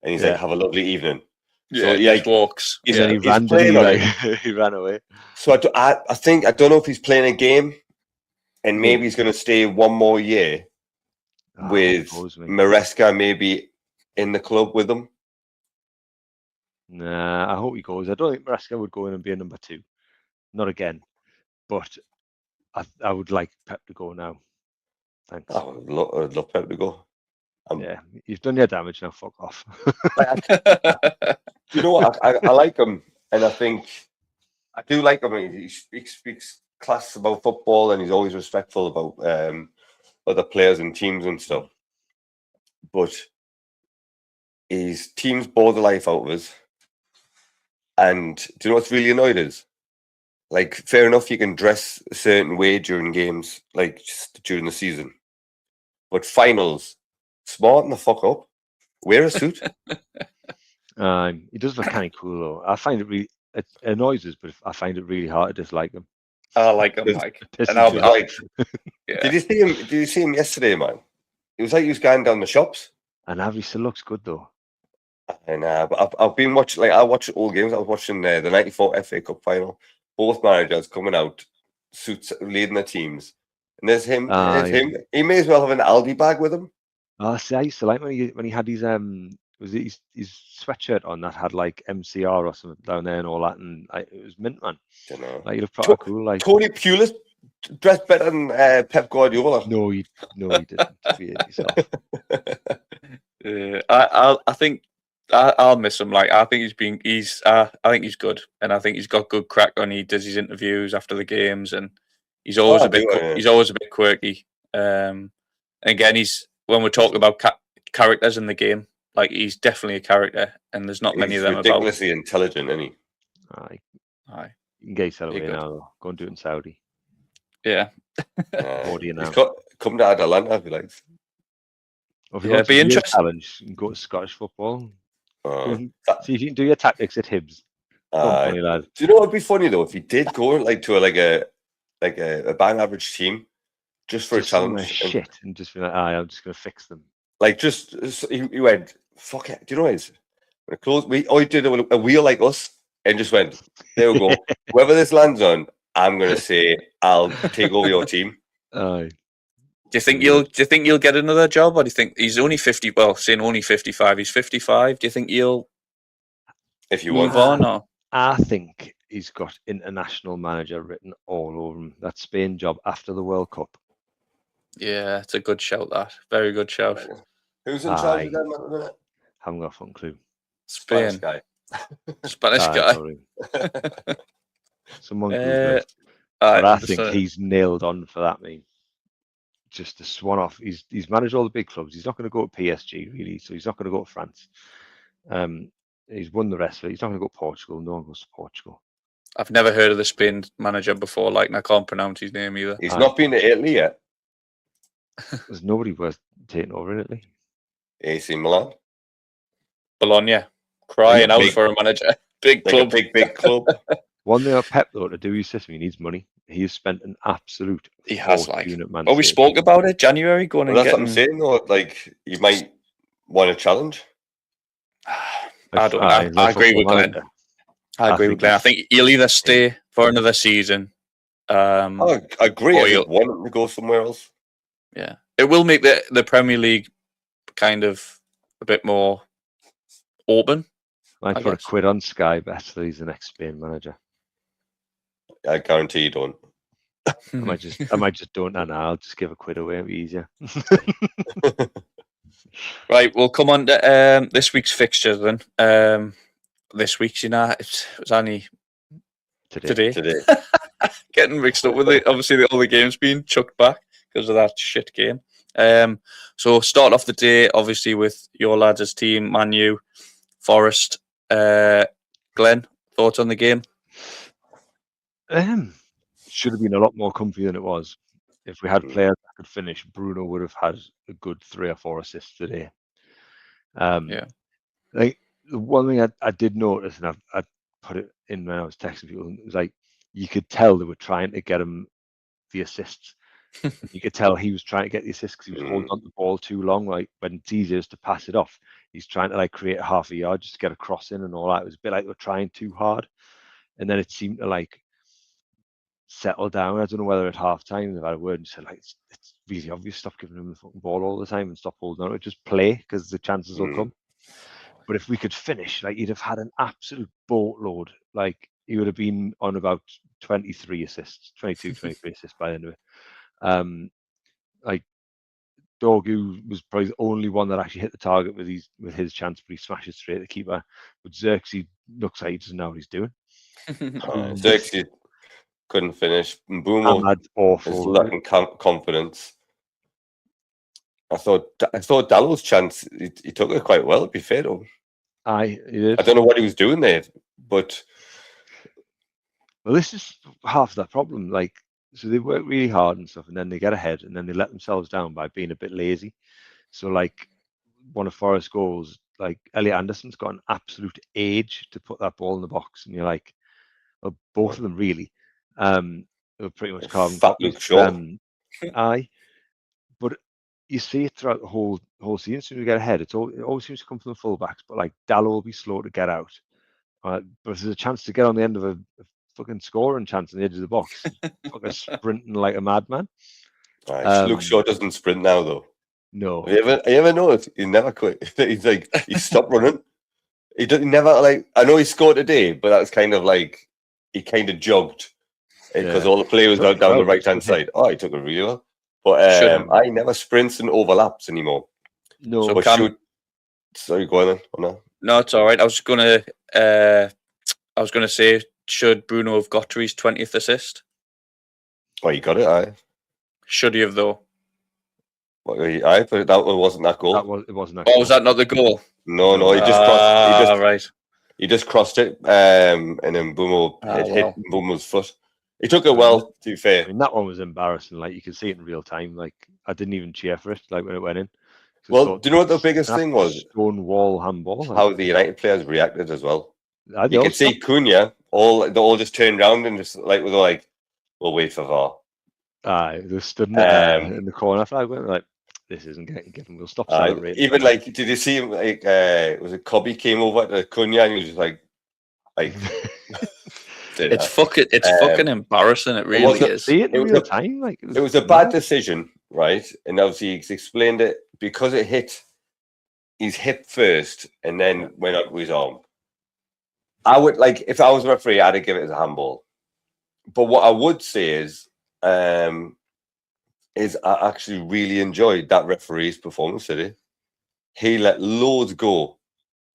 And he's like, have a lovely evening. Yeah, yeah, he just walks. he's And then Yeah. he ran, playing didn't on he? it. Like, he ran away. So I think I don't know if he's playing a game, and maybe he's going to stay one more year with Maresca maybe in the club with him. Nah, I hope he goes. I don't think Maresca would go in and be a number 2. Not again. But I would like Pep to go now. Thanks. I would love Pep to go. Yeah, you've done your damage now. Fuck off. You know what? I like him, and I think I do like him. He speaks class about football, and he's always respectful about other players and teams and stuff. But his teams bore the life out of us. And do you know what's really annoyed us? Like, fair enough, you can dress a certain way during games, like just during the season. But finals, smarten the fuck up. Wear a suit. He does look kind of cool though. I find it annoys us, but I find it really hard to dislike him. I like him, Mike. And I'll like, yeah. Did you see him yesterday, man? It was like he was going down the shops. And Avi still looks good though. And but I've been watching, like, I watch all games. I was watching the '94 FA Cup final. Both managers coming out, suits leading the teams, and there's him. Him. He may as well have an Aldi bag with him. Oh, see, I used to like when he had his was it his sweatshirt on that had like MCR or something down there and all that, and it was mint, man. Don't know. Like, he looked proper cool. Like Tony Pulis dressed better than Pep Guardiola. No, he didn't. Yourself. I think I'll miss him. Like, I think I think he's good, and I think he's got good crack on. He does his interviews after the games, and he's always he's always a bit quirky. Again, when we're talking about characters in the game, like, he's definitely a character, and there's not many of them. Ridiculously intelligent, isn't he? Aye. You can get yourself away now, though. Go and do it in Saudi. Yeah. He's come to Atalanta, if he likes. Well, if you want to be interesting, challenge, you can go to Scottish football. See if you can do your tactics at Hibs. Funny lad. Do you know what would be funny though if he did go like to a bang average team just for a challenge? Shit, and just be like, I'm just gonna fix them. Like, just he went, fuck it. Do you know what it is? We did a wheel like us and just went, there we go. Whoever this lands on, I'm gonna say I'll take over your team. Aye. Do you think you'll get another job, or do you think he's only 50? Well, saying only 55, he's 55. Do you think he'll move on? Or I think he's got international manager written all over him. That Spain job after the World Cup. Yeah, it's a good shout. That very good shout. Who's in charge of them at the minute? Haven't got a fucking clue. Spain. Spanish guy. Someone. But I think he's nailed on for that. Just to swan off. He's managed all the big clubs. He's not going to go to PSG really, so he's not going to go to France. He's won the rest of it. He's not going to go to Portugal. No one goes to Portugal. I've never heard of the Spain manager before. Like, and I can't pronounce his name either. He's not been to Italy yet. There's nobody worth taking over in Italy. AC Milan, Bologna, crying out for a manager. Big club, big club. One thing of Pep though, to do his system, he needs money. He has spent an absolute. He has, like. Oh, we spoke about it January going and that's getting. What I'm saying though. Like, you might want a challenge. I agree with Glenn. I agree with Glenn. I think he'll either stay for another season. I agree. I just want him to go somewhere else. Yeah, it will make the Premier League kind of a bit more open. I put a quid on Sky Bet that he's the next Spain manager. I guarantee you don't. I might just don't, and I'll just give a quid away. It'll be easier. Right, we'll come on to this week's fixture then. This week's, it was only today. Getting mixed up with it. Obviously, all the games being chucked back because of that shit game. So start off the day, obviously, with your lads' team, Man U, Forest. Glenn, thoughts on the game? Should have been a lot more comfy than it was. If we had players that could finish, Bruno would have had a good 3 or 4 assists today. Like, the one thing I did notice, and I put it in when I was texting people, it was like you could tell they were trying to get him the assists. You could tell he was trying to get the assist because he was holding on to the ball too long. Like when it's easier to pass it off, he's trying to like create half a yard just to get a cross in and all that. It was a bit like they were trying too hard, and then it seemed to like settle down. I don't know whether at half time they've had a word and said like it's really obvious, stop giving him the fucking ball all the time and stop holding on to it, just play because the chances will come. But if we could finish, like, he'd have had an absolute boatload. Like, he would have been on about 23 assists, 22, 23 assists by the end of it. Like, Dorgu was probably the only one that actually hit the target with his chance, but he smashed it straight at the keeper. But Xerxes looks like he doesn't know what he's doing. Xerxes couldn't finish. Mbeumo is awful. lacking confidence. I thought Dallow's chance, he took it quite well, to be fair to him. He did. I don't know what he was doing there, but... Well, this is half that problem. Like, so they work really hard and stuff, and then they get ahead, and then they let themselves down by being a bit lazy. So, like, one of Forest's goals, like, Elliot Anderson's got an absolute age to put that ball in the box, and you're like, well, both of them really. They were pretty much carbon copies. Aye. But you see it throughout the whole season. As soon as we get ahead, it always seems to come from the fullbacks. But like Dallo will be slow to get out. But if there's a chance to get on the end of a fucking scoring chance on the edge of the box, fucking sprinting like a madman. Luke Shaw doesn't sprint now though. No. Have you ever noticed? He never quit. He's like he stopped running. He never like. I know he scored today, but that's kind of like he kind of jogged because all the play was down the right hand side. Oh, he took it really well. But I never sprints and overlaps anymore. No. So sorry, go on then. Oh, no. No, it's all right. I was gonna say, should Bruno have got to his 20th assist? Oh, you got it. Aye. Should he have though? Aye, but that wasn't that goal. It wasn't that. Oh, was that not the goal? No. He just crossed. Right. He just crossed it, and then Mbeumo hit Mbeumo's foot. He took it well, to be fair. I mean, that one was embarrassing. Like, you could see it in real time. Like, I didn't even cheer for it, like, when it went in. Well, do you know what the biggest thing was? Stone wall handball. How the United players reacted as well. You could see Cunha, they all just turned around and just, like, were like, we'll wait for VAR. Aye, they stood in the corner flag, went like, this isn't getting given, we'll stop celebrating. Even, like, did you see him, like, was it Cobby came over to Cunha and he was just like... It's fucking embarrassing. It really is. See it in real time. Like, it was a bad decision, right? And obviously he's explained it because it hit his hip first and then went up with his arm. I would, like, if I was a referee, I'd give it as a handball. But what I would say is I actually really enjoyed that referee's performance today. He let loads go,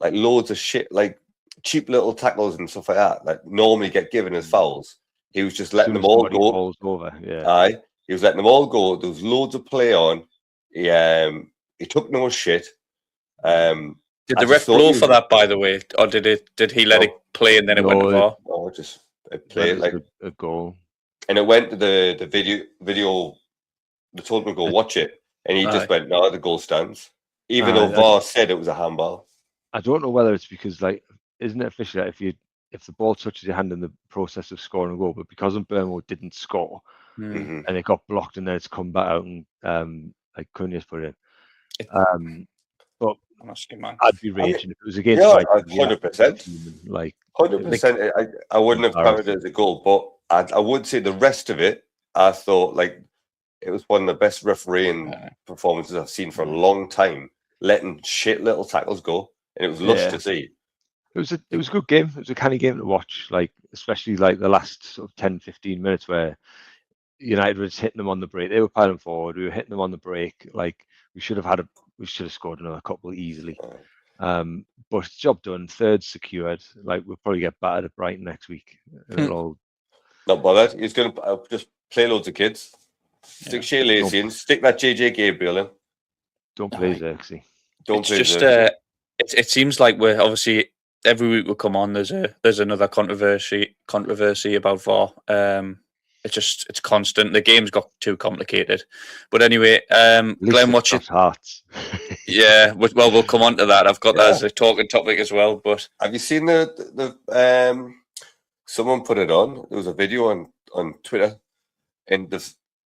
like loads of shit, like cheap little tackles and stuff like that normally get given as fouls. He was just letting them all go. Aye, he was letting them all go. There was loads of play on. He took no shit. Did the ref blow for that, by the way, or did he let it play and then it went to VAR? No, just it played like a goal. And it went to the video. They told him to go watch it, and he just went, "No, the goal stands," even though VAR said it was a handball. I don't know whether it's because, like, isn't it official that if the ball touches your hand in the process of scoring a goal, but because Mbeumo didn't score and it got blocked and then it's come back out and like Cunha's put it in. But I'd be raging if it was against 100%. Like 100%. I wouldn't have counted it as a goal, but I would say the rest of it, I thought like it was one of the best refereeing performances I've seen for a long time. Letting shit little tackles go, and it was lush to see. It was a good game. It was a canny game to watch, like especially like the last sort of 10-15 minutes where United was hitting them on the break. They were piling forward. We were hitting them on the break. Like we should have scored another couple easily. But job done. Third secured. Like we'll probably get battered at Brighton next week. Not bothered. He's going to just play loads of kids. Stick Shea Lacey in. Stick that JJ Gabriel in. Don't play Xerxes. It seems like we're obviously every week we come on. There's another controversy about VAR. It's constant. The game's got too complicated. But anyway, Glenn, watch it. Hearts. Yeah, well, we'll come on to that. I've got that as a talking topic as well. But have you seen the someone put it on? There was a video on Twitter, and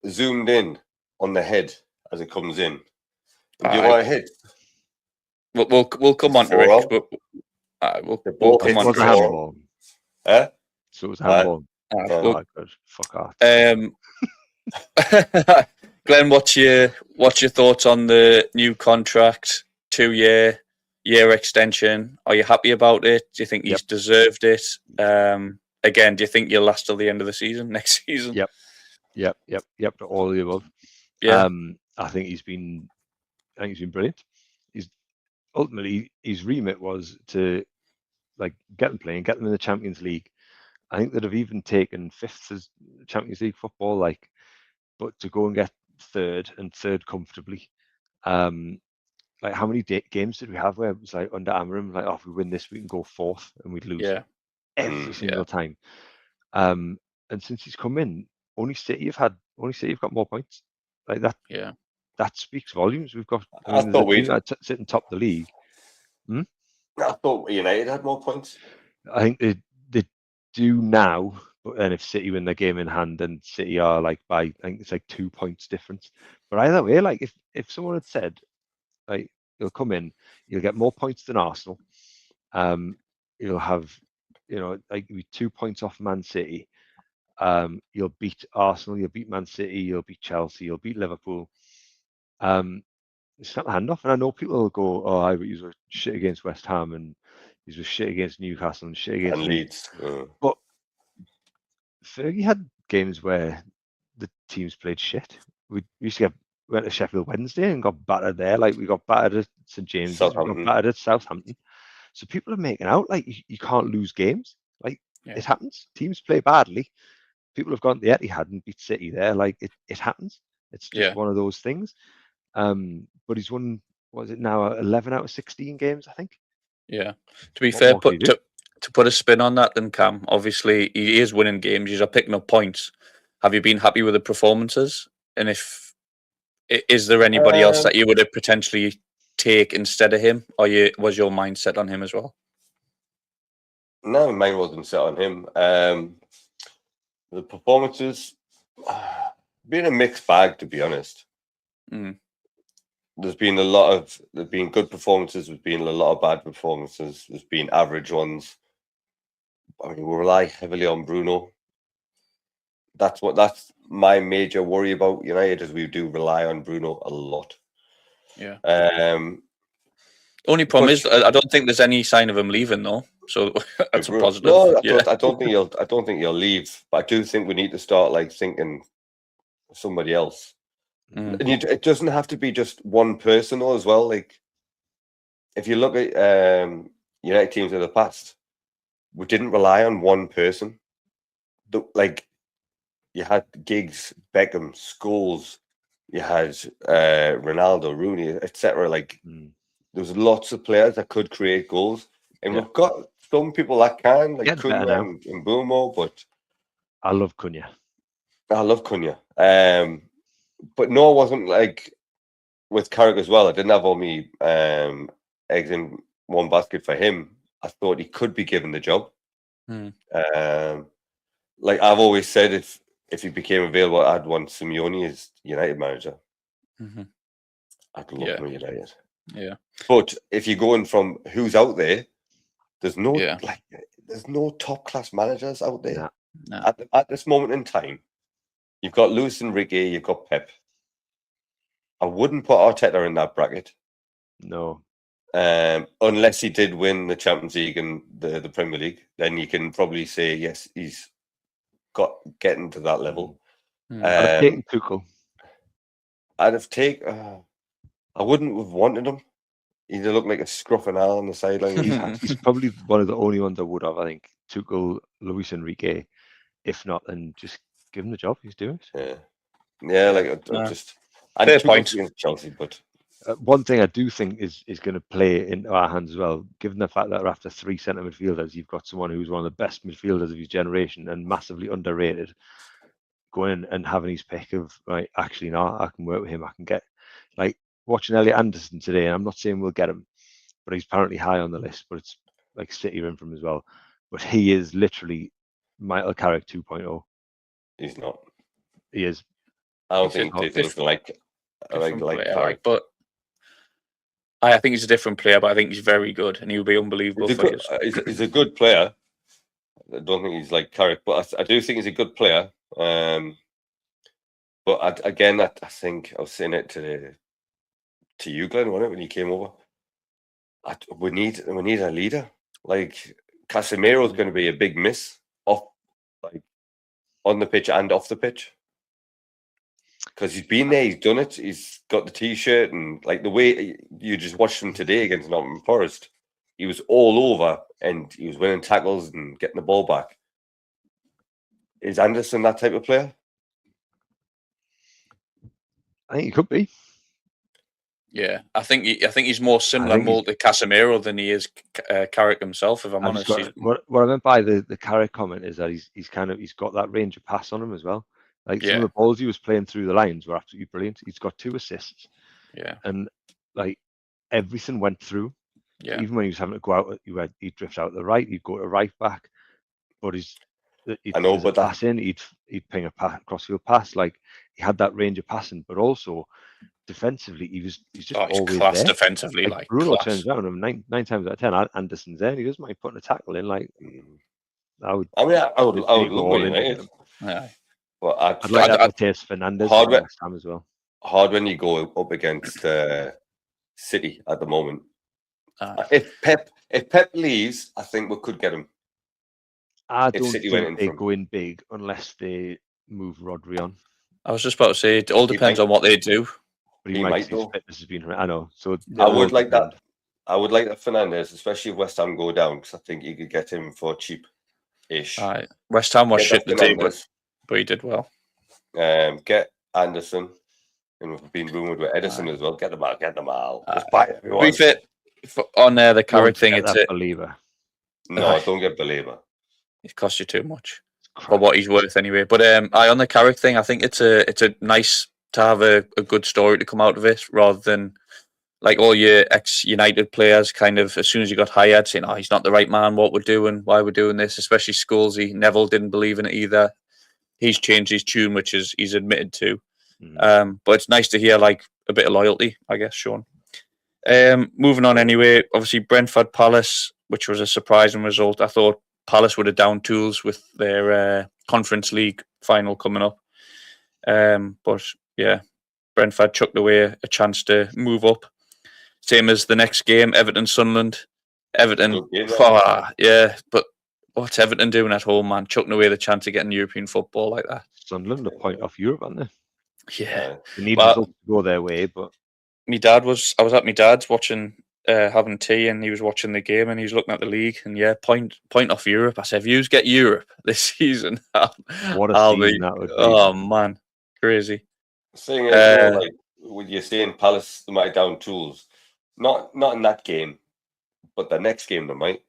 zoomed in on the head as it comes in. Do you Aye. want to hit? We'll come on to Rick, Forearm. but we'll ball come hits on was to a the Rick. forearm. handball. Huh? So it was handball. Yeah. We'll- Oh, good. Fuck off. Glenn, what's your thoughts on the new contract, 2-year extension? Are you happy about it? Do you think he's deserved it? Again, do you think he'll last till the end of the season, next season? Yep. To all of the above. Yeah. I think he's been brilliant. He's ultimately, his remit was to like get them playing, get them in the Champions League. I think they'd have even taken 5th as Champions League football, like, but to go and get third comfortably. Like, how many games did we have where it was like under Amarim, like, oh, if we win this, we can go 4th, and we'd lose every single time. And since he's come in, only City have got more points. Like that. Yeah. That speaks volumes. We've got. I mean, thought there's a team that sitting top of the league. I thought United had more points. I think they do now, but then if City win their game in hand, then City are like by, I think it's like 2 points difference. But either way, like if someone had said, like, you'll come in, you'll get more points than Arsenal, you'll have, like, you'll be 2 points off Man City, you'll beat Arsenal, you'll beat Man City, you'll beat Chelsea, you'll beat Liverpool. It's not the hand off, and I know people will go, "Oh, I was shit against West Ham, and he was shit against Newcastle, and shit against Leeds." But Fergie had games where the teams played shit. We used to went to Sheffield Wednesday and got battered there. Like, we got battered at St James's, we got battered at Southampton. So people are making out like you can't lose games. Like, it happens. Teams play badly. People have gone to the Etihad and beat City there. Like, it happens. It's just one of those things. But he's won, what is it now, 11 out of 16 games, I think. Yeah. To be fair, to put a spin on that, then, Cam, obviously he is winning games. He's picking up points. Have you been happy with the performances? And is there anybody else that you would have potentially take instead of him, or was your mind set on him as well? No, mine wasn't set on him. The performances been a mixed bag, to be honest. There's been good performances, there's been a lot of bad performances, there's been average ones. I mean, we rely heavily on Bruno. That's my major worry about United, is we do rely on Bruno a lot. Yeah. Only problem is I don't think there's any sign of him leaving, though. So that's a positive. No, I don't think he'll leave. But I do think we need to start like thinking somebody else. And it doesn't have to be just one person, though, as well. Like, if you look at United teams of the past, we didn't rely on one person. Like, you had Giggs, Beckham, Scholes, you had Ronaldo, Rooney, etc. Like, there was lots of players that could create goals, and we've got some people that can, like Cunha and Mbeumo. But I love Cunha. But no, it wasn't like with Carrick as well. I didn't have all my eggs in one basket for him. I thought he could be given the job. Like I've always said, if he became available, I'd want Simeone as United manager. I'd love him at United. Yeah. But if you're going from who's out there, there's no top class managers out there. No. At this moment in time. You've got Luis Enrique, you've got Pep. I wouldn't put Arteta in that bracket. No. Unless he did win the Champions League and the Premier League, then you can probably say, yes, he's getting to that level. I'd have taken Tuchel. I wouldn't have wanted him. He'd look like a scruffing owl on the sideline. He's probably one of the only ones I would have, I think. Tuchel, Luis Enrique. If not, then just give him the job. He's doing it. Yeah. Like fair point. Chelsea, but one thing I do think is going to play into our hands as well, given the fact that after 3 centre midfielders, you've got someone who's one of the best midfielders of his generation and massively underrated, going and having his pick of, right, actually, no, I can work with him. I can get, like, watching Elliot Anderson today, and I'm not saying we'll get him, but he's apparently high on the list, but it's like City are in from as well. But he is literally Michael Carrick 2.0. He's not. He is. I don't He's think a he's anything like different player, Carrick. but I think he's a different player. But I think he's very good, and he'll be unbelievable for us. He's a good player. I don't think he's like Carrick, but I do think he's a good player. But again, I think I was saying it to you, Glenn, wasn't it, when you came over? We need a leader. Like Casemiro's going to be a big miss on the pitch and off the pitch, because he's been there, he's done it, he's got the t-shirt, and like the way you just watched him today against Nottingham Forest, he was all over and he was winning tackles and getting the ball back. Is Anderson that type of player? I think he could be. Yeah, I think he's more similar to Casemiro than he is Carrick himself. If I'm honest, what I meant by the Carrick comment is that he's got that range of pass on him as well. Like some of the balls he was playing through the lines were absolutely brilliant. He's got 2 assists. Yeah, and like everything went through. Yeah, even when he was having to go out, he'd drift out to the right, he'd go to right back, but pass in, he'd ping a crossfield pass. Like he had that range of passing, but also defensively, he's just always class there. defensively. Like Bruno class. turns around and nine times out of 10, Anderson's there, and he doesn't mind putting a tackle in. Like I would love it. But I'd like that Matheus Fernandes West Ham as well. Hard when you go up against City at the moment. If Pep leaves, I think we could get him. I don't think they go in big unless they move Rodri on. I was just about to say it all depends on what they do. But he might. His fitness has been. I know. So I would like that. I would like that Fernandes, especially if West Ham go down, because I think you could get him for cheap-ish. West Ham was shit today, but he did well. Get Anderson, and we've been rumoured with Edison as well. Get them out. Just buy everyone. We fit on the Carrick thing. It's a believer. No, don't get believer. It costs you too much for what he's worth anyway. But on the Carrick thing, I think it's a nice to have a good story to come out of it, rather than like all your ex-United players kind of as soon as you got hired saying, "Oh, he's not the right man. What we're doing, why we're doing this." Especially Scholesy, Neville didn't believe in it either. He's changed his tune, which is he's admitted to. But it's nice to hear like a bit of loyalty, I guess, Sean. Moving on anyway, obviously Brentford Palace, which was a surprising result. I thought Palace would have down tools with their Conference League final coming up. But yeah, Brentford chucked away a chance to move up. Same as the next game, Everton-Sunderland. Everton, but what's Everton doing at home, man? Chucking away the chance of getting European football like that. Sunderland a point off Europe, aren't they? Yeah. They need results to go their way, but I was at my dad's watching, having tea, and he was watching the game, and he was looking at the league, and point off Europe. I said, if you get Europe this season, what a season that would be. Oh man, crazy. Saying it like when you're saying Palace they might down tools, not in that game, but the next game they might.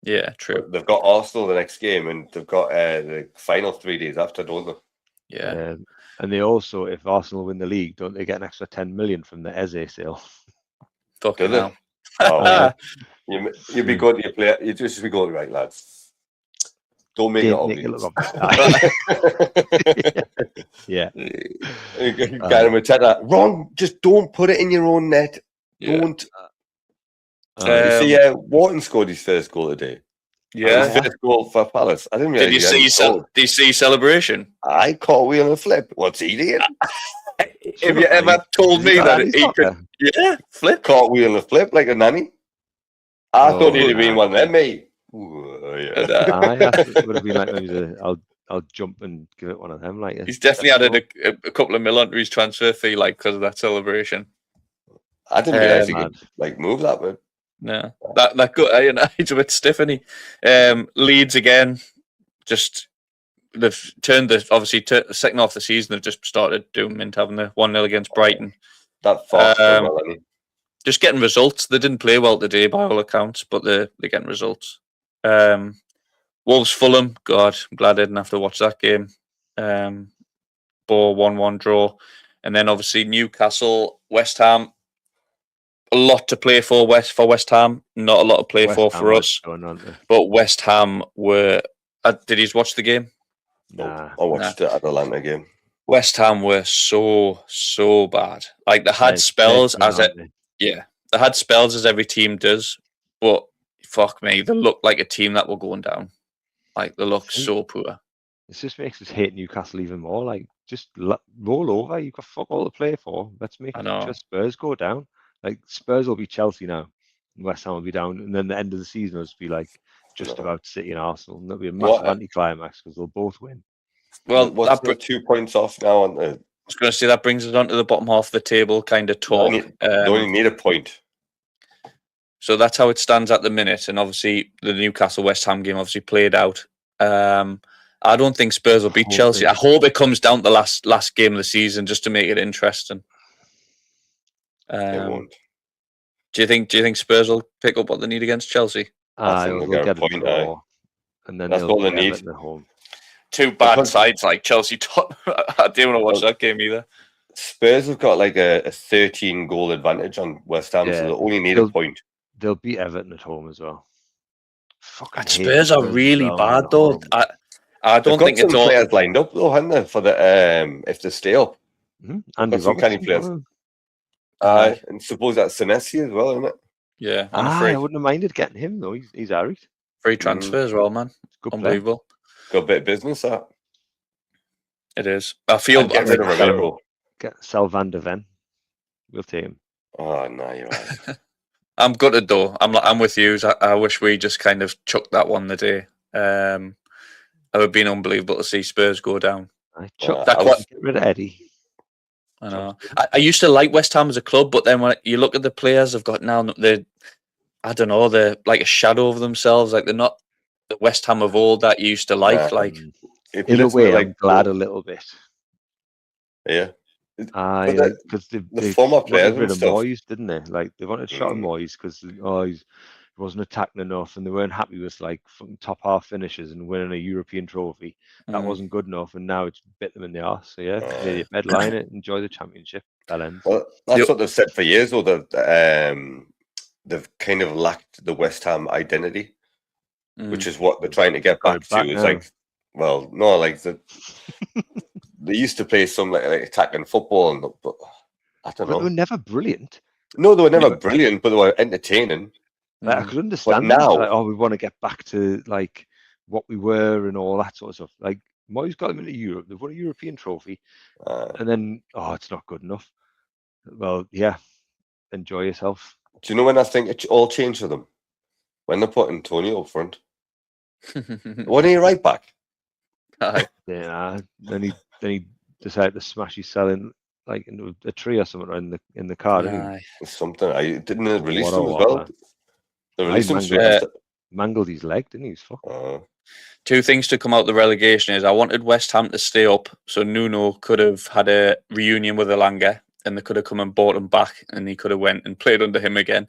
Yeah, true. But they've got Arsenal the next game, and they've got the final 3 days after, don't they? Yeah. And they also, if Arsenal win the league, don't they get an extra 10 million from the Eze sale? Fucking hell. Oh, you'd be good to your player. You just be good, right, lads. Don't make it obvious. Yeah. Get him a tether. Wrong. Just don't put it in your own net. Yeah. Don't. You see, Wharton scored his first goal today. Yeah. His first goal for Palace. I didn't realize. Did you see celebration? I caught wheel and a flip. What's he doing? Have you ever told me that he could? Yeah, flip. Caught wheel and a flip like a nanny. I thought he'd have been one of them, mate. That would have been like maybe I'll jump and give it one of them. Like he's definitely added a couple of mil onto his transfer fee, like because of that celebration. I didn't realize he could like move that way. No, that good. He's a bit stiff, isn't he? Leeds again. Just they've turned the second half of the season. They've just started doing mint, having the 1-0 against Brighton. That far, just getting results. They didn't play well today by all accounts, but they're getting results. Wolves Fulham. God, I'm glad I didn't have to watch that game. Ball 1-1 draw, and then obviously Newcastle West Ham. A lot to play for West Ham. Not a lot to play for us. But West Ham were. Did you watch the game? Nah, I watched the Atalanta game. West Ham were so bad. Like they had spells as it, yeah, they had spells as every team does, but fuck me, they look like a team that were going down. Like they look so poor. It just makes us hate Newcastle even more. Like, just roll over. You've got fuck all to play for. Let's make just Spurs go down. Like, Spurs will be Chelsea now, and West Ham will be down, and then the end of the season will just be like just about City and Arsenal, and there'll be a massive anticlimax because they'll both win. Well, what's the 2 points off now? On the... I was going to say that brings us on to the bottom half of the table kind of talk. They only need a point. So that's how it stands at the minute, and obviously the Newcastle West Ham game obviously played out. I don't think Spurs will beat Chelsea. I hope it comes down to the last game of the season just to make it interesting. It won't. Do you think Spurs will pick up what they need against Chelsea? I think they'll get a point now. And then that's all they need. At home. Two bad sides like Chelsea. I didn't want to watch that game either. Spurs have got like a 13 goal advantage on West Ham, so they only need a point. They'll beat Everton at home as well. Spurs are really bad though. I don't think it's all players lined up though, haven't they? For the if they stay up, and some canny players. And suppose that's Senesi as well, isn't it? Yeah, I wouldn't have minded getting him though. He's alright. Free transfer as well, man. Good Unbelievable. Got a bit of business that. It is. I feel get rid of Romero. Sell Van de Ven. We'll take him. Oh no, you're right. I'm gutted though. I'm with you. I wish we just kind of chucked that one the day. It would have been unbelievable to see Spurs go down. Get rid of Eddie. I know. I used to like West Ham as a club, but then when you look at the players they've got now, they're like a shadow of themselves. Like they're not the West Ham of old that you used to like. In a way, I'm glad a little bit. Yeah. Because the former players rid of Moyes, didn't they? Like they wanted to shot at Moyes because he wasn't attacking enough, and they weren't happy with like top half finishes and winning a European trophy. That wasn't good enough, and now it's bit them in the arse. So yeah, headline it, enjoy the championship. That ends. Well, that's what they've said for years. Though they've kind of lacked the West Ham identity, which is what they're trying to get back to. Is like, well, no, like they used to play some like attacking football, but I don't know. They were never brilliant. No, they were never brilliant, but they were entertaining. Like, I could understand now. Like, we want to get back to like what we were and all that sort of stuff. Like Moyes got them into Europe. They've won a European trophy, and then it's not good enough. Well, yeah, enjoy yourself. Do you know when I think it all changed for them? When they put Antonio up front. Wasn't he right back? Yeah. Then he decided to smash his selling like into a tree or something in the car. Didn't he? Something. I didn't release him as well. They released him. Mangled his leg, didn't he? Fuck. Two things to come out of the relegation is I wanted West Ham to stay up, so Nuno could have had a reunion with Elanga, and they could have come and bought him back, and he could have went and played under him again.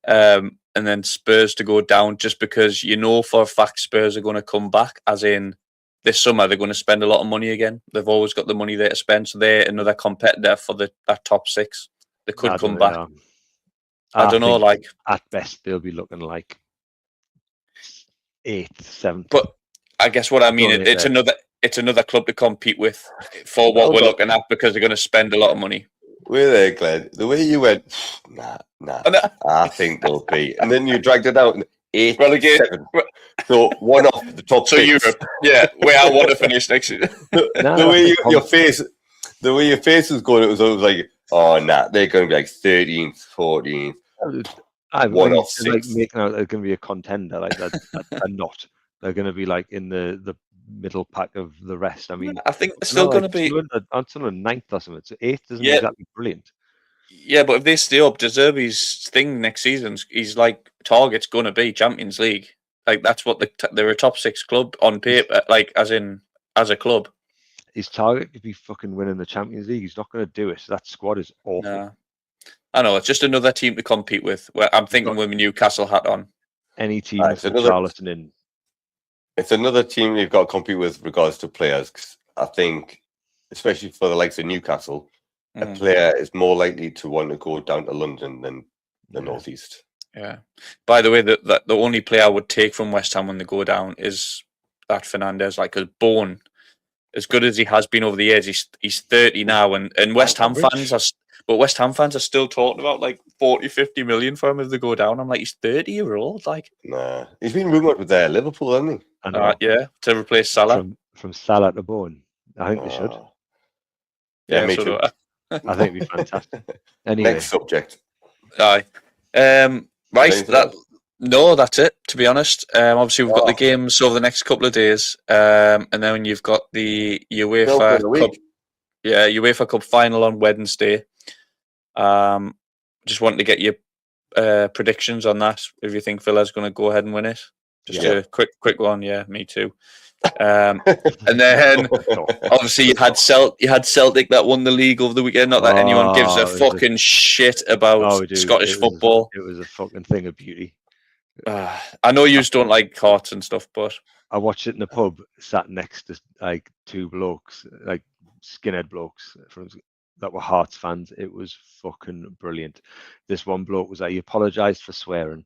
And then Spurs to go down, just because for a fact Spurs are going to come back, as in this summer they're going to spend a lot of money again. They've always got the money there to spend, so they're another competitor for that top six. They could come back. I don't know. Like at best, they'll be looking like 8th, 7th. But I guess what I mean, it's another club to compete with for what we're looking at, because they're going to spend a lot of money. We're there, Glenn. The way you went, nah. I think they'll be, and then you dragged it out. 8, relegation. 7. So one off the top. So 6. Europe, where I want to finish next year. The way your face was going, it was like, oh nah, they're going to be like 13th, 14th. One off 6. Like making out they're going to be a contender like that. They're not. They're going to be like in the middle pack of the rest. I mean, I think they're still going to be on 9th or something. So 8th isn't exactly brilliant. Yeah, but if they stay up, De Zerbi's thing next season, he's like target's going to be Champions League. Like that's what they're a top 6 club on paper, like as a club. His target could be fucking winning the Champions League. He's not going to do it. That squad is awful. No. I know, it's just another team to compete with. Where I'm thinking with my Newcastle hat on. Any team with Charlton in. It's another team you've got to compete with regards to players. 'Cause I think, especially for the likes of Newcastle, a player is more likely to want to go down to London than the Northeast. Yeah. By the way, the only player I would take from West Ham when they go down is that Fernandes. Like, because Bourne as good as he has been over the years, he's 30 now, and West Ham fans are still talking about like 40, 50 million for him if they go down. I'm like, he's 30-year-old, like. Nah, he's been rumoured with Liverpool, hasn't he? I know. Yeah, to replace Salah. From Salah to Bone. I think they should. Yeah, me so too. I think it'd be fantastic. Anyway. Next subject. Aye. Right. No, that's it. To be honest, obviously we've got the games over the next couple of days, and then you've got the UEFA Cup. Yeah, UEFA Cup final on Wednesday. Just wanted to get your predictions on that. If you think Villa's going to go ahead and win it, just a quick one. Yeah, me too. And then obviously you had Celtic that won the league over the weekend. Not that anyone gives a fucking shit about Scottish football. It was a fucking thing of beauty. I know you don't like Hearts and stuff, but I watched it in the pub, sat next to like two blokes, like skinhead blokes that were Hearts fans. It was fucking brilliant. This one bloke was like, he apologized for swearing,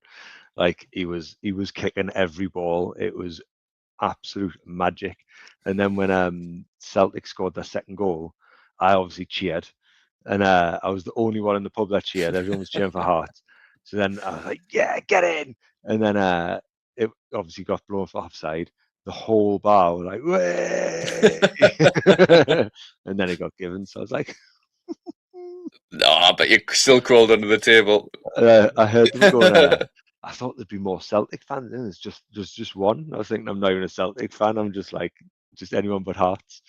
like he was kicking every ball. It was absolute magic. And then when Celtic scored their second goal, I obviously cheered, and I was the only one in the pub that cheered. Everyone was cheering for Hearts. So then I was like, yeah, get in. And then it obviously got blown for offside. The whole bar was like, way. And then it got given. So I was like, no, but you still crawled under the table. I heard them going, I thought there'd be more Celtic fans. And there's just one. I was thinking, I'm not even a Celtic fan. I'm just like, just anyone but Hearts.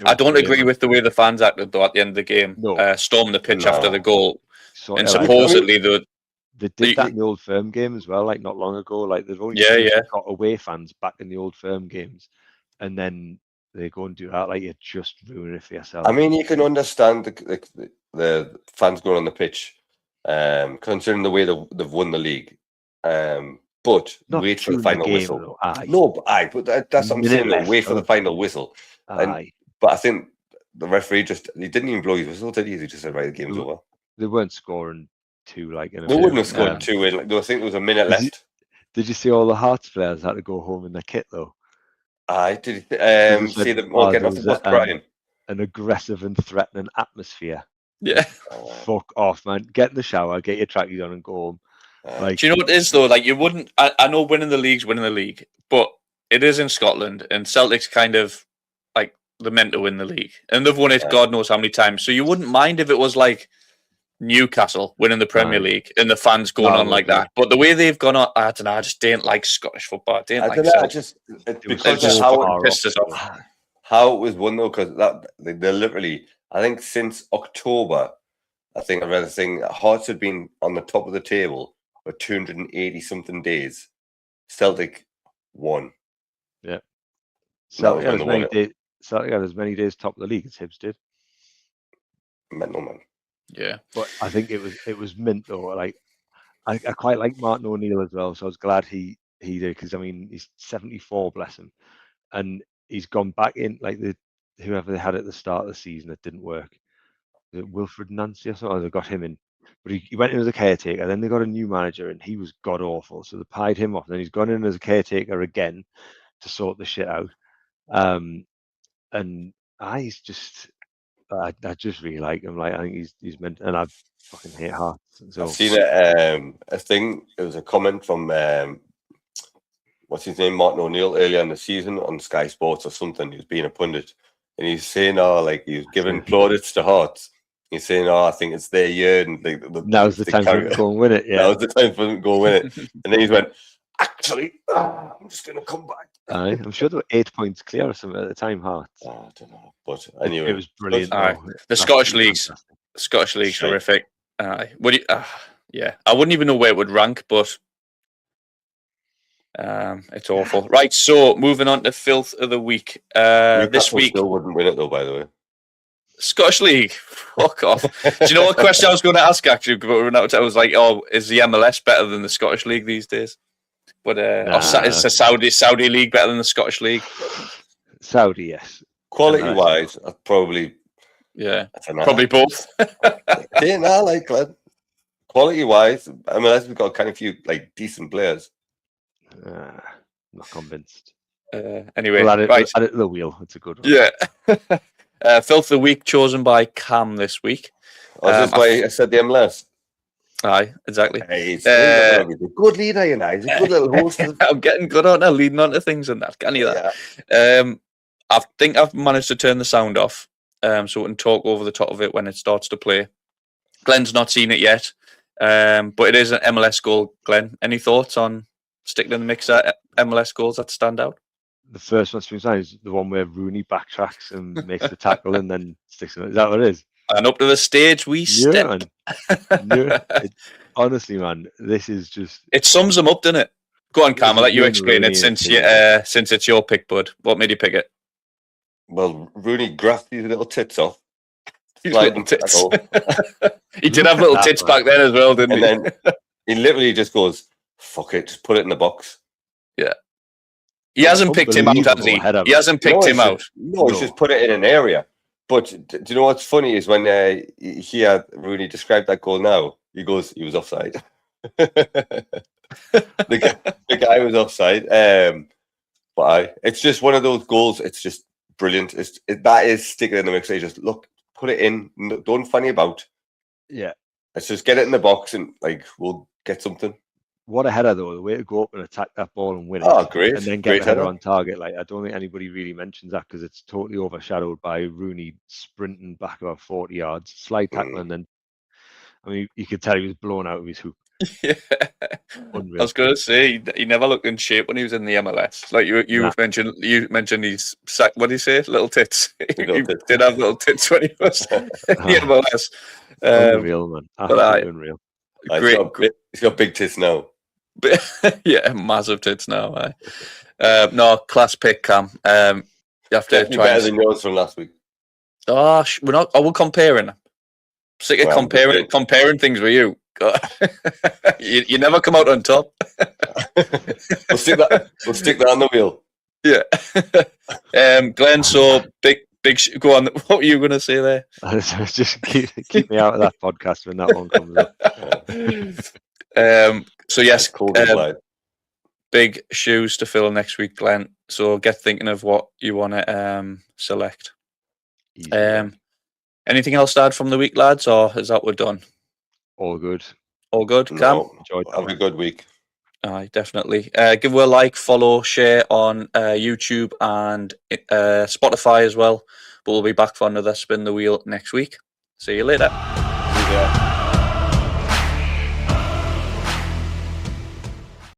I don't agree with the way the fans acted though at the end of the game. No. Stormed the pitch after the goal. So, and supposedly they did that in the Old Firm game as well, like not long ago. Like they've only got away fans back in the Old Firm games, and then they go and do that. Like you're just ruining it for yourself. I mean, you can understand the fans going on the pitch, considering the way they've won the league. But not wait for the final whistle. Though, no, but that's what I'm saying. Wait for the final whistle. But I think the referee he didn't even blow his whistle, did he? He just said, right, the game's over. They weren't scoring two, like in a they wouldn't have scored two in. Like, I think there was a minute left. Did you see all the Hearts players had to go home in their kit though? I did. See them all getting off the bus crying. An aggressive and threatening atmosphere. Yeah. Fuck off, man. Get in the shower, get your trackies on, and go home. Do you know what it is though? Like you wouldn't. I know winning the league, but it is in Scotland, and Celtic's kind of like they're meant to win the league, and they've won it God knows how many times. So you wouldn't mind if it was like Newcastle winning the Premier League and the fans going on like that. But the way they've gone on, I don't know. I just didn't like Scottish football. I didn't like it. Because how it pissed us off. How it was won though, because they're literally. I think since October, I think I read a thing. Hearts had been on the top of the table for 280 something days. Celtic won. Yeah. Celtic had as many days top of the league as Hibs did. Mental, man. Yeah, but I think it was mint though. Like I quite like Martin O'Neill as well, so I was glad he did, because I mean he's 74, bless him, and he's gone back in like whoever they had at the start of the season that didn't work. Wilfred Nancy or something. They got him in, but he went in as a caretaker. Then they got a new manager, and he was god awful. So they pied him off. And then he's gone in as a caretaker again to sort the shit out. And he's just. I just really like him. Like I think he's meant, and I fucking hate Hearts. So I've seen a thing. It was a comment from what's his name, Martin O'Neill, earlier in the season on Sky Sports or something. He was being a pundit, and he's saying, like he's giving plaudits to Hearts. He's saying, I think it's their year, and now's the time for them to go and win it. Yeah, now's the time for them to go win it. And then he's went, actually, I'm just going to come back. I'm sure they were 8 points clear or something at the time, Hearts. I don't know. But anyway. It was brilliant. The Scottish League's horrific. Yeah. I wouldn't even know where it would rank, but it's awful. Right, so moving on to Filth of the Week. This week still wouldn't win it though, by the way. Scottish League. Fuck off. Do you know what question I was going to ask actually? I was like, is the MLS better than the Scottish League these days? But is the Saudi League better than the Scottish League? Saudi, yes. Quality wise, probably. Yeah, probably both. Like Glenn. Quality wise, MLS we've got kind of few like decent players. Not convinced. Anyway, We'll add right. add it to the wheel. It's a good one. Yeah. Filth of the week chosen by Cam this week. That's why I said the MLS. Aye, exactly. Hey, he's a good leader, you know. He's a good little host. I'm getting good on now, leading on to things and that. Can you that? Yeah. I think I've managed to turn the sound off, so we can talk over the top of it when it starts to play. Glenn's not seen it yet, but it is an MLS goal. Glenn, any thoughts on sticking in the mixer MLS goals that stand out? The first one springs to mind is the one where Rooney backtracks and makes the tackle and then sticks it. Is that what it is? And up to the stage we step. Honestly, man, this is just... It sums them up, doesn't it? Go on, Cam, I'll let you explain it since it's your pick, bud. What made you pick it? Well, Rooney grafted his little tits off. His little tits. He did have little tits back then as well, didn't he? And then he literally just goes, fuck it, just put it in the box. Yeah. He hasn't picked him out, has he? He hasn't picked him out. No, he's just put it in an area. But do you know what's funny is when he had Rooney described that goal now, he goes, he was offside. the guy was offside. But it's just one of those goals. It's just brilliant. That is sticking in the mix. You just look, put it in. Don't funny about. Yeah. Let's just get it in the box and we'll get something. What a header though! The way to go up and attack that ball and win it. Oh, great! And then get the header on target. Like I don't think anybody really mentions that because it's totally overshadowed by Rooney sprinting back about 40 yards, slide tackle, and then I mean you could tell he was blown out of his hoop. Yeah. Unreal. I was going to say he never looked in shape when he was in the MLS. Like you mentioned his what do you say? Little tits. He did have little tits when he was in the MLS. Unreal, man. Absolutely unreal. Great. He's got big tits now. Yeah, massive tits now. No, class pick, Cam. You have to try better than yours from last week. Oh, we're not. We're comparing. Sick of comparing things with you. You never come out on top. We'll stick that on the wheel. Yeah. Glenn, so big. Go on. What were you going to say there? Just keep me out of that podcast when that one comes up. So yes, big shoes to fill next week, Glenn. So get thinking of what you want to select. Anything else to add from the week, lads, or is that we're done? All good. All good, Cam? No, have a good week. Aye, definitely. Give her a like, follow, share on YouTube and Spotify as well. But we'll be back for another Spin the Wheel next week. See you later. Yeah.